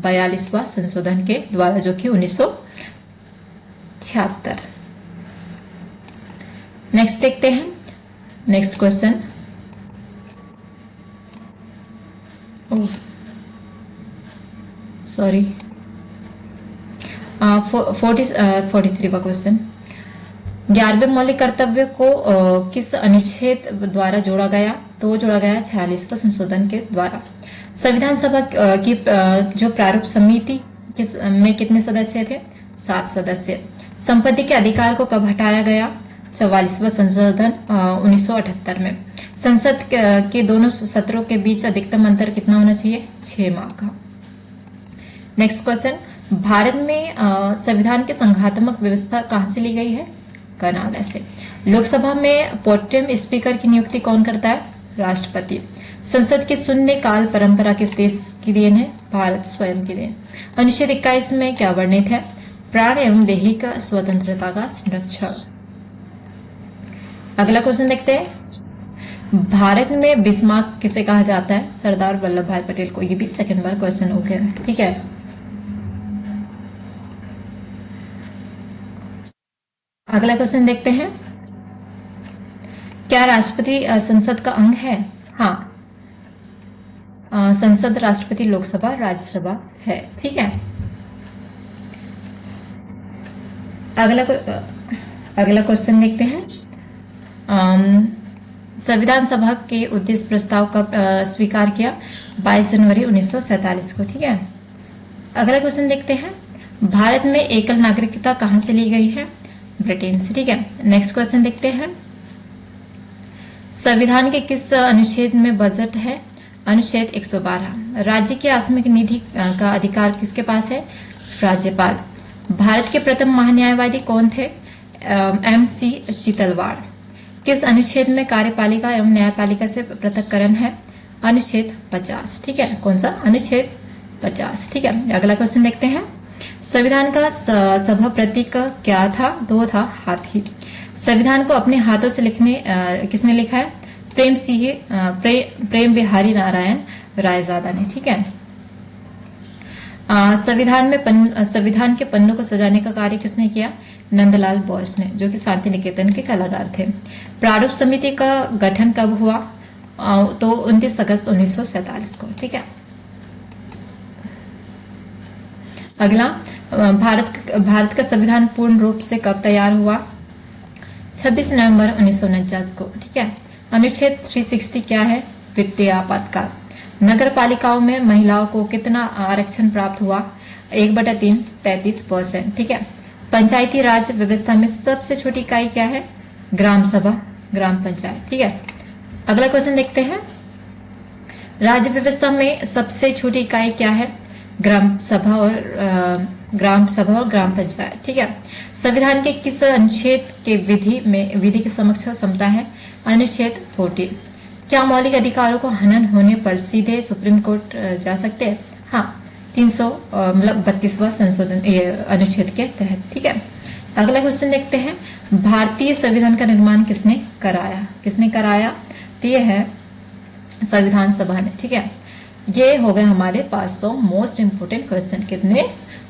42वां संशोधन के द्वारा, जो कि 1976। नेक्स्ट देखते हैं, नेक्स्ट क्वेश्चन, सॉरी 43वां क्वेश्चन, 11वें मौलिक कर्तव्य को किस अनुच्छेद द्वारा जोड़ा गया? तो जोड़ा गया 46वां संशोधन के द्वारा। संविधान सभा की जो प्रारूप समिति में कितने सदस्य थे? 7 सदस्य। संपत्ति के अधिकार को कब हटाया गया? 44वां संशोधन 1978 में। संसद के दोनों सत्रों के बीच अधिकतम अंतर कितना होना चाहिए? 6 माह का। नेक्स्ट क्वेश्चन, भारत में संविधान की संघात्मक व्यवस्था कहां से ली गई है? कनाडा से। लोकसभा में प्रोटेम स्पीकर की नियुक्ति कौन करता है? राष्ट्रपति। संसद की शून्य काल परंपरा किस देश की देन है? भारत स्वयं की देन। अनुच्छेद 21 में क्या वर्णित है? प्राण एवं दैहिक स्वतंत्रता का संरक्षण। अगला क्वेश्चन देखते हैं, भारत में बिस्मार्क किसे कहा जाता है? सरदार वल्लभ भाई पटेल को। ये भी सेकंड बार क्वेश्चन हो गया। ठीक है। अगला क्वेश्चन देखते हैं, क्या राष्ट्रपति संसद का अंग है? हाँ, संसद, राष्ट्रपति, लोकसभा, राज्यसभा है। ठीक है। अगला क्वेश्चन देखते हैं, संविधान सभा के उद्देश्य प्रस्ताव कब स्वीकार किया? 22 जनवरी 1947 को। ठीक है। अगला क्वेश्चन देखते हैं, भारत में एकल नागरिकता कहां से ली गई है? ब्रिटेन से। ठीक है। नेक्स्ट क्वेश्चन देखते हैं, संविधान के किस अनुच्छेद में बजट है? अनुच्छेद 112। राज्य की आकस्मिक निधि का अधिकार किसके पास है? राज्यपाल। भारत के प्रथम महान्यायवादी कौन थे? MC शीतलवाड़। किस अनुच्छेद में कार्यपालिका एवं न्यायपालिका से पृथक्करण है? अनुच्छेद 50। ठीक है। कौन सा? अनुच्छेद 50। ठीक है। अगला क्वेश्चन देखते हैं, संविधान का सभा प्रतीक क्या था? तो था हाथी। संविधान को अपने हाथों से किसने लिखा है? प्रेम बिहारी नारायण रायजादा ने। ठीक है। संविधान के पन्नों को सजाने का कार्य किसने किया? नंदलाल बोस ने, जो कि शांति निकेतन के कलाकार थे। प्रारूप समिति का गठन कब हुआ? तो 29 अगस्त 1947 को। ठीक है। अगला, भारत का संविधान पूर्ण रूप से कब तैयार हुआ? 26 नवंबर 1949 को। ठीक है। अनुच्छेद 360 क्या है? वित्तीय आपातकाल। नगर पालिकाओं में महिलाओं को कितना आरक्षण प्राप्त हुआ? 1/3, 33%। ठीक है। पंचायती राज व्यवस्था में सबसे छोटी इकाई क्या है? ग्राम सभा, ग्राम पंचायत। ठीक है। अगला क्वेश्चन देखते हैं, राज्य व्यवस्था में सबसे छोटी इकाई क्या है? ग्राम सभा और ग्राम पंचायत। ठीक है। संविधान के किस अनुच्छेद के विधि के समक्ष क्षमता है? अनुच्छेद 40। क्या मौलिक अधिकारों को हनन होने पर सीधे सुप्रीम कोर्ट जा सकते हैं? हाँ, 300 मतलब 32वां संशोधन अनुच्छेद के तहत। ठीक है, अगला क्वेश्चन देखते हैं, भारतीय संविधान का निर्माण किसने कराया? किसने कराया? तो ये है संविधान सभा ने। ठीक है, ये हो गए हमारे 500 मोस्ट इंपोर्टेंट क्वेश्चन। कितने?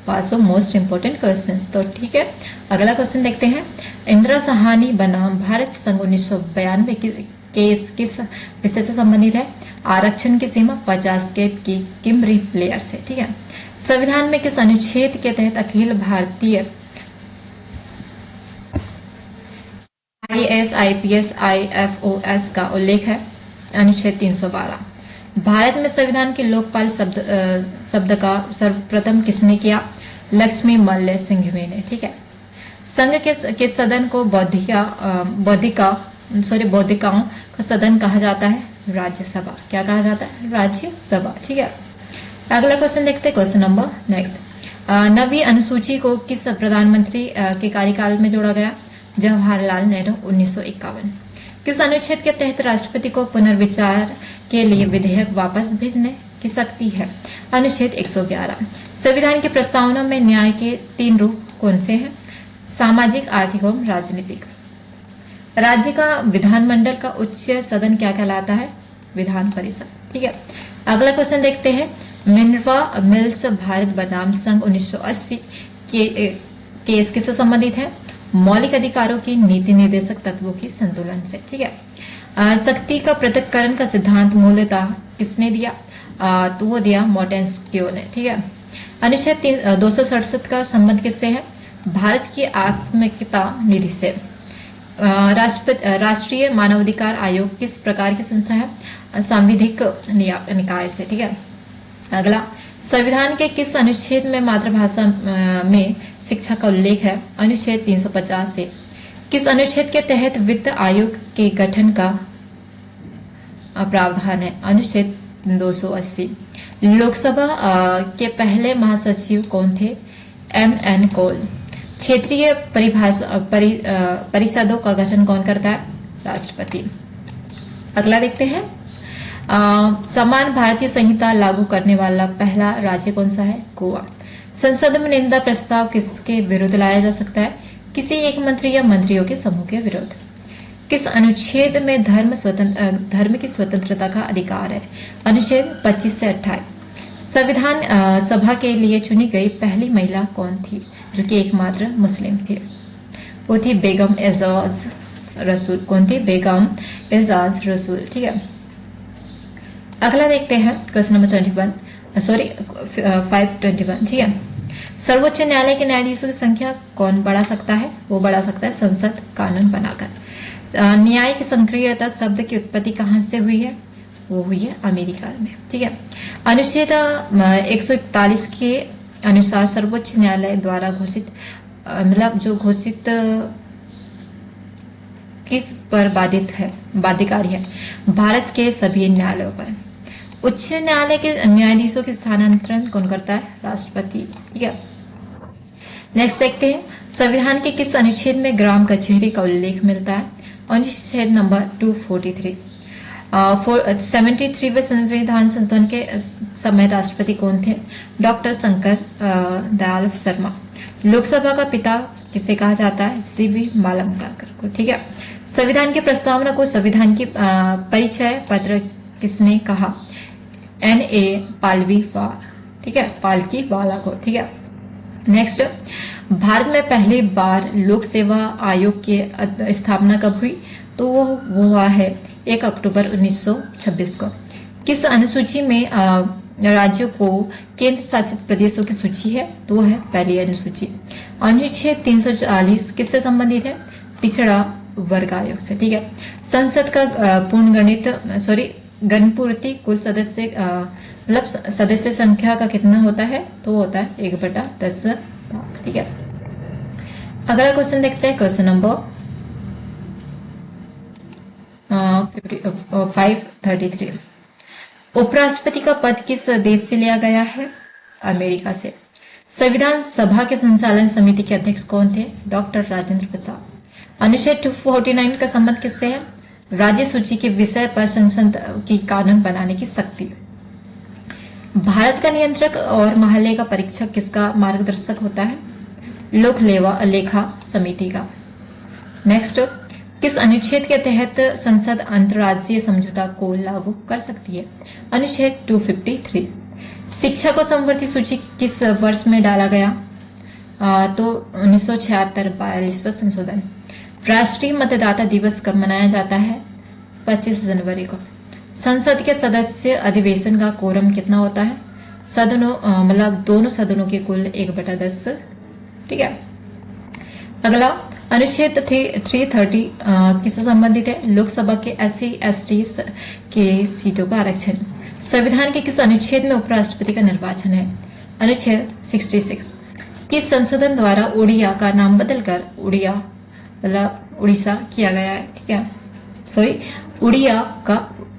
500 मोस्ट इंपोर्टेंट क्वेश्चंस। तो ठीक है, अगला क्वेश्चन देखते हैं, इंदिरा साहनी बनाम भारत संघ 1992 किस विषय से संबंधित है? आरक्षण की सीमा 50 के की किमरी लेयर से। ठीक है, संविधान में किस अनुच्छेद के तहत Akhil Bharatiya IAS, IPS, IFOS का उल्लेख है? अनुच्छेद 312। भारत में संविधान के लोकपाल शब्द का सर्वप्रथम किसने किया? लक्ष्मी मल्ल सिंघवी ने। ठीक है, संघ के सदन को बौद्धिकाओं का सदन कहा जाता है? राज्यसभा। क्या कहा जाता है? राज्यसभा। ठीक है, अगला क्वेश्चन देखते हैं, क्वेश्चन नंबर नेक्स्ट, नवी अनुसूची को किस प्रधानमंत्री के कार्यकाल में जोड़ा गया? जवाहरलाल नेहरू 1951। किस अनुच्छेद के तहत राष्ट्रपति को पुनर्विचार के लिए विधेयक वापस भेजने की शक्ति है? अनुच्छेद 111। संविधान के प्रस्तावना में न्याय के 3 रूप कौन से हैं? सामाजिक, आर्थिक एवं राजनीतिक। राज्य का विधानमंडल का उच्च सदन क्या कहलाता है? विधान परिषद। ठीक है, अगला क्वेश्चन देखते हैं, मिनर्वा मिल्स भारत बनाम संघ 1980 केस किससे संबंधित है? मौलिक अधिकारों की नीति निर्देशक तत्वों की संतुलन से। ठीक है, शक्ति का पृथक्करण का सिद्धांत मूलतः किसने दिया? तो वो दिया मोंटेस्क्यू ने। ठीक है, अनुच्छेद 267 का संबंध किससे है? भारत की आत्मिकता निधि से। राष्ट्रीय मानवाधिकार आयोग किस प्रकार की संस्था है? सांविधिक निकाय से। ठीक है, अगला, संविधान के किस अनुच्छेद में मातृभाषा में शिक्षा का उल्लेख है? अनुच्छेद 350 से। किस अनुच्छेद के तहत वित्त आयोग के गठन का प्रावधान है? अनुच्छेद 280। लोकसभा के पहले महासचिव कौन थे? MN कोल। क्षेत्रीय परिषदों का गठन कौन करता है? राष्ट्रपति। अगला देखते हैं, समान भारतीय संहिता लागू करने वाला पहला राज्य कौन सा है? गोवा। संसद में निंदा प्रस्ताव किसके विरुद्ध लाया जा सकता है? किसी एक मंत्री या मंत्रियों के समूह के विरुद्ध। किस अनुच्छेद में धर्म की स्वतंत्रता का अधिकार है? अनुच्छेद 25 से 28। संविधान सभा के लिए चुनी गई पहली महिला कौन थी, जो कि एकमात्र मुस्लिम थी? वो थी बेगम एजाज रसूल। कौन थी? बेगम एजाज रसूल। ठीक है, अगला देखते हैं, क्वेश्चन नंबर 521। ठीक है, सर्वोच्च न्यायालय के न्यायाधीशों की संख्या कौन बढ़ा सकता है? वो बढ़ा सकता है संसद कानून बनाकर। न्याय की सक्रियता शब्द की उत्पत्ति कहाँ से हुई है? वो हुई है अमेरिका में। ठीक है, अनुच्छेद 141 के अनुसार सर्वोच्च न्यायालय द्वारा घोषित घोषित किस पर बाध्यकारी है? भारत के सभी न्यायालयों पर। उच्च न्यायालय के न्यायाधीशों के स्थानांतरण कौन करता है? राष्ट्रपति। ठीक है, नेक्स्ट देखते हैं, संविधान के किस अनुच्छेद में ग्राम कचहरी का उल्लेख मिलता है? अनुच्छेद नंबर 243। 73वें संविधान संशोधन के समय राष्ट्रपति कौन थे? डॉक्टर शंकर दयाल शर्मा। लोकसभा का पिता किसे कहा जाता है? CV मालमगांकर को। ठीक है, संविधान की प्रस्तावना को संविधान की परिचय पत्र किसने कहा? NA पालवीवाला। ठीक है, पालकीवाला को। ठीक है, नेक्स्ट, भारत में पहली बार लोक सेवा आयोग की स्थापना कब हुई? तो वो हुआ है 1 अक्टूबर 1926 को। किस अनुसूची में राज्यों को केंद्र शासित प्रदेशों की सूची है? तो वो है पहली अनुसूची। अनुच्छेद 340 किससे संबंधित है? पिछड़ा वर्ग आयोग से। ठीक है, संसद का गणपूर्ति कुल सदस्य संख्या का कितना होता है? तो होता है 1/10। ठीक है, अगला क्वेश्चन देखते हैं, क्वेश्चन नंबर 533। उपराष्ट्रपति का पद किस देश से लिया गया है? अमेरिका से। संविधान सभा के संचालन समिति के अध्यक्ष कौन थे? डॉक्टर राजेंद्र प्रसाद। अनुच्छेद 249 का संबंध किससे है? राज्य सूची के विषय पर संसद की कानून बनाने की शक्ति। भारत का नियंत्रक और महालय का परीक्षक किसका मार्गदर्शक होता है? लोक लेखा समिति का। नेक्स्ट, किस अनुच्छेद के तहत संसद अंतर्राज्यीय समझौता को लागू कर सकती है? अनुच्छेद 253। शिक्षा को समवर्ती सूची किस वर्ष में डाला गया? तो 1976 42वां संशोधन। राष्ट्रीय मतदाता दिवस कब मनाया जाता है? 25 जनवरी को। संसद के सदस्य अधिवेशन का कोरम कितना होता है? सदनों मतलब दोनों सदनों के कुल 1/10। ठीक है। अगला, अनुच्छेद 330 किससे संबंधित है? लोकसभा के SC/ST के सीटों का आरक्षण। संविधान के किस अनुच्छेद में उपराष्ट्रपति का निर्वाचन है? अनुच्छेद 66। किस संशोधन द्वारा उड़िया का नाम बदलकर उड़िया मतलब उड़ीसा किया गया है? ठीक है, सॉरी,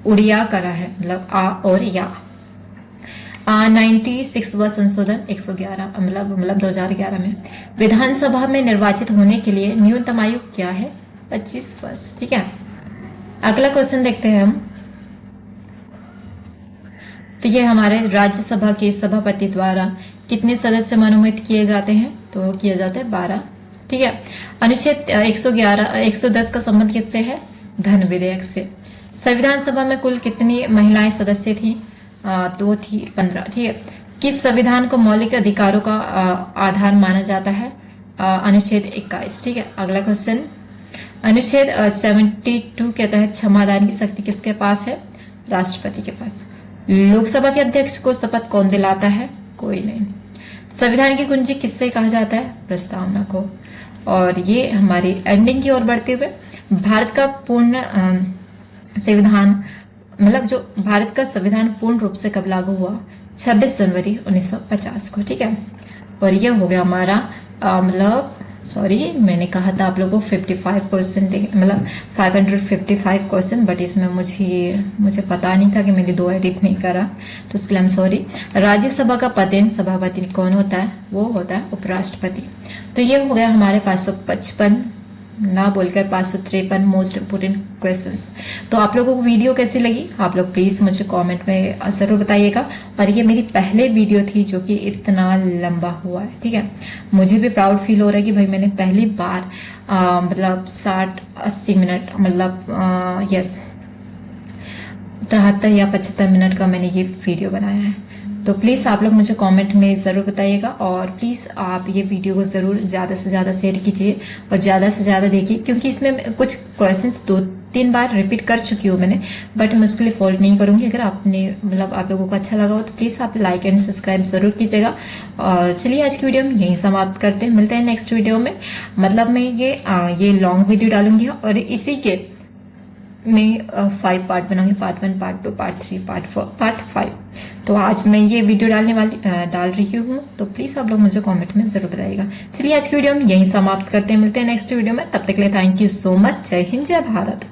उड़िया करा है, मतलब आ और या। 96वां संशोधन 111 मतलब 2011 में। विधानसभा में निर्वाचित होने के लिए न्यूनतम आयु क्या है? 25 वर्ष। ठीक है। अगला क्वेश्चन देखते हैं हम। तो ये हमारे राज्यसभा के सभापति द्वारा कितने सदस्य मनोनीत किए जाते हैं? तो किए जाते हैं 12। ठीक है। अनुच्छेद 110 का संबंध किससे है? धन विधेयक से। संविधान सभा में कुल कितनी महिलाएं सदस्य थी? तो थी 15। ठीक है। किस संविधान को मौलिक अधिकारों का आधार माना जाता है? अनुच्छेद 21। ठीक है। अगला क्वेश्चन, अनुच्छेद 72 के तहत क्षमादान की शक्ति किसके पास है? राष्ट्रपति के पास। लोकसभा के अध्यक्ष को शपथ कौन दिलाता है? कोई नहीं। संविधान की कुंजी किससे कहा जाता है? प्रस्तावना को। और ये हमारी एंडिंग की ओर बढ़ते हुए, भारत का पूर्ण संविधान मतलब जो भारत का संविधान पूर्ण रूप से कब लागू हुआ? 26 जनवरी 1950 को। ठीक है। और ये हो गया हमारा मतलब सॉरी, मैंने कहा था आप लोगों को 55% मतलब 555 क्वेश्चन, बट इसमें मुझे पता नहीं था कि मैंने 2 एडिट नहीं करा, तो उसके लिए हम सॉरी। राज्यसभा का पदेन सभापति कौन होता है? वो होता है उपराष्ट्रपति। तो ये हो गया हमारे 555 ना बोलकर 553 मोस्ट इम्पोर्टेंट क्वेश्चंस। तो आप लोगों को वीडियो कैसी लगी? आप लोग प्लीज मुझे कमेंट में जरूर बताइएगा। और ये मेरी पहले वीडियो थी जो कि इतना लंबा हुआ है। ठीक है। मुझे भी प्राउड फील हो रहा है कि भाई मैंने पहली बार मतलब 60-80 मिनट मतलब यस 73 या 75 मिनट का मैंने ये वीडियो बनाया है। तो प्लीज आप लोग मुझे कमेंट में जरूर बताइएगा, और प्लीज आप ये वीडियो को जरूर ज्यादा से ज्यादा शेयर कीजिए और ज्यादा से ज्यादा देखिए, क्योंकि इसमें कुछ क्वेश्चंस 2-3 बार रिपीट कर चुकी हूँ मैंने, बट मैं उसके लिए फॉल्ट नहीं करूंगी। अगर आपने मतलब आप लोगों को अच्छा लगा हो तो प्लीज आप लाइक एंड सब्सक्राइब जरूर कीजिएगा। और चलिए आज की वीडियो हम यहीं समाप्त करते हैं, मिलते हैं नेक्स्ट वीडियो में। मतलब मैं ये लॉन्ग वीडियो डालूंगी और इसी के मैं 5 पार्ट बनाऊंगी, part 1, part 2, part 3, part 4, part 5। तो आज मैं ये वीडियो डाल रही हूँ, तो प्लीज आप लोग मुझे कमेंट में जरूर बताइएगा। चलिए आज की वीडियो हम यहीं समाप्त करते हैं, मिलते हैं नेक्स्ट वीडियो में। तब तक के लिए थैंक यू सो मच। जय हिंद, जय भारत।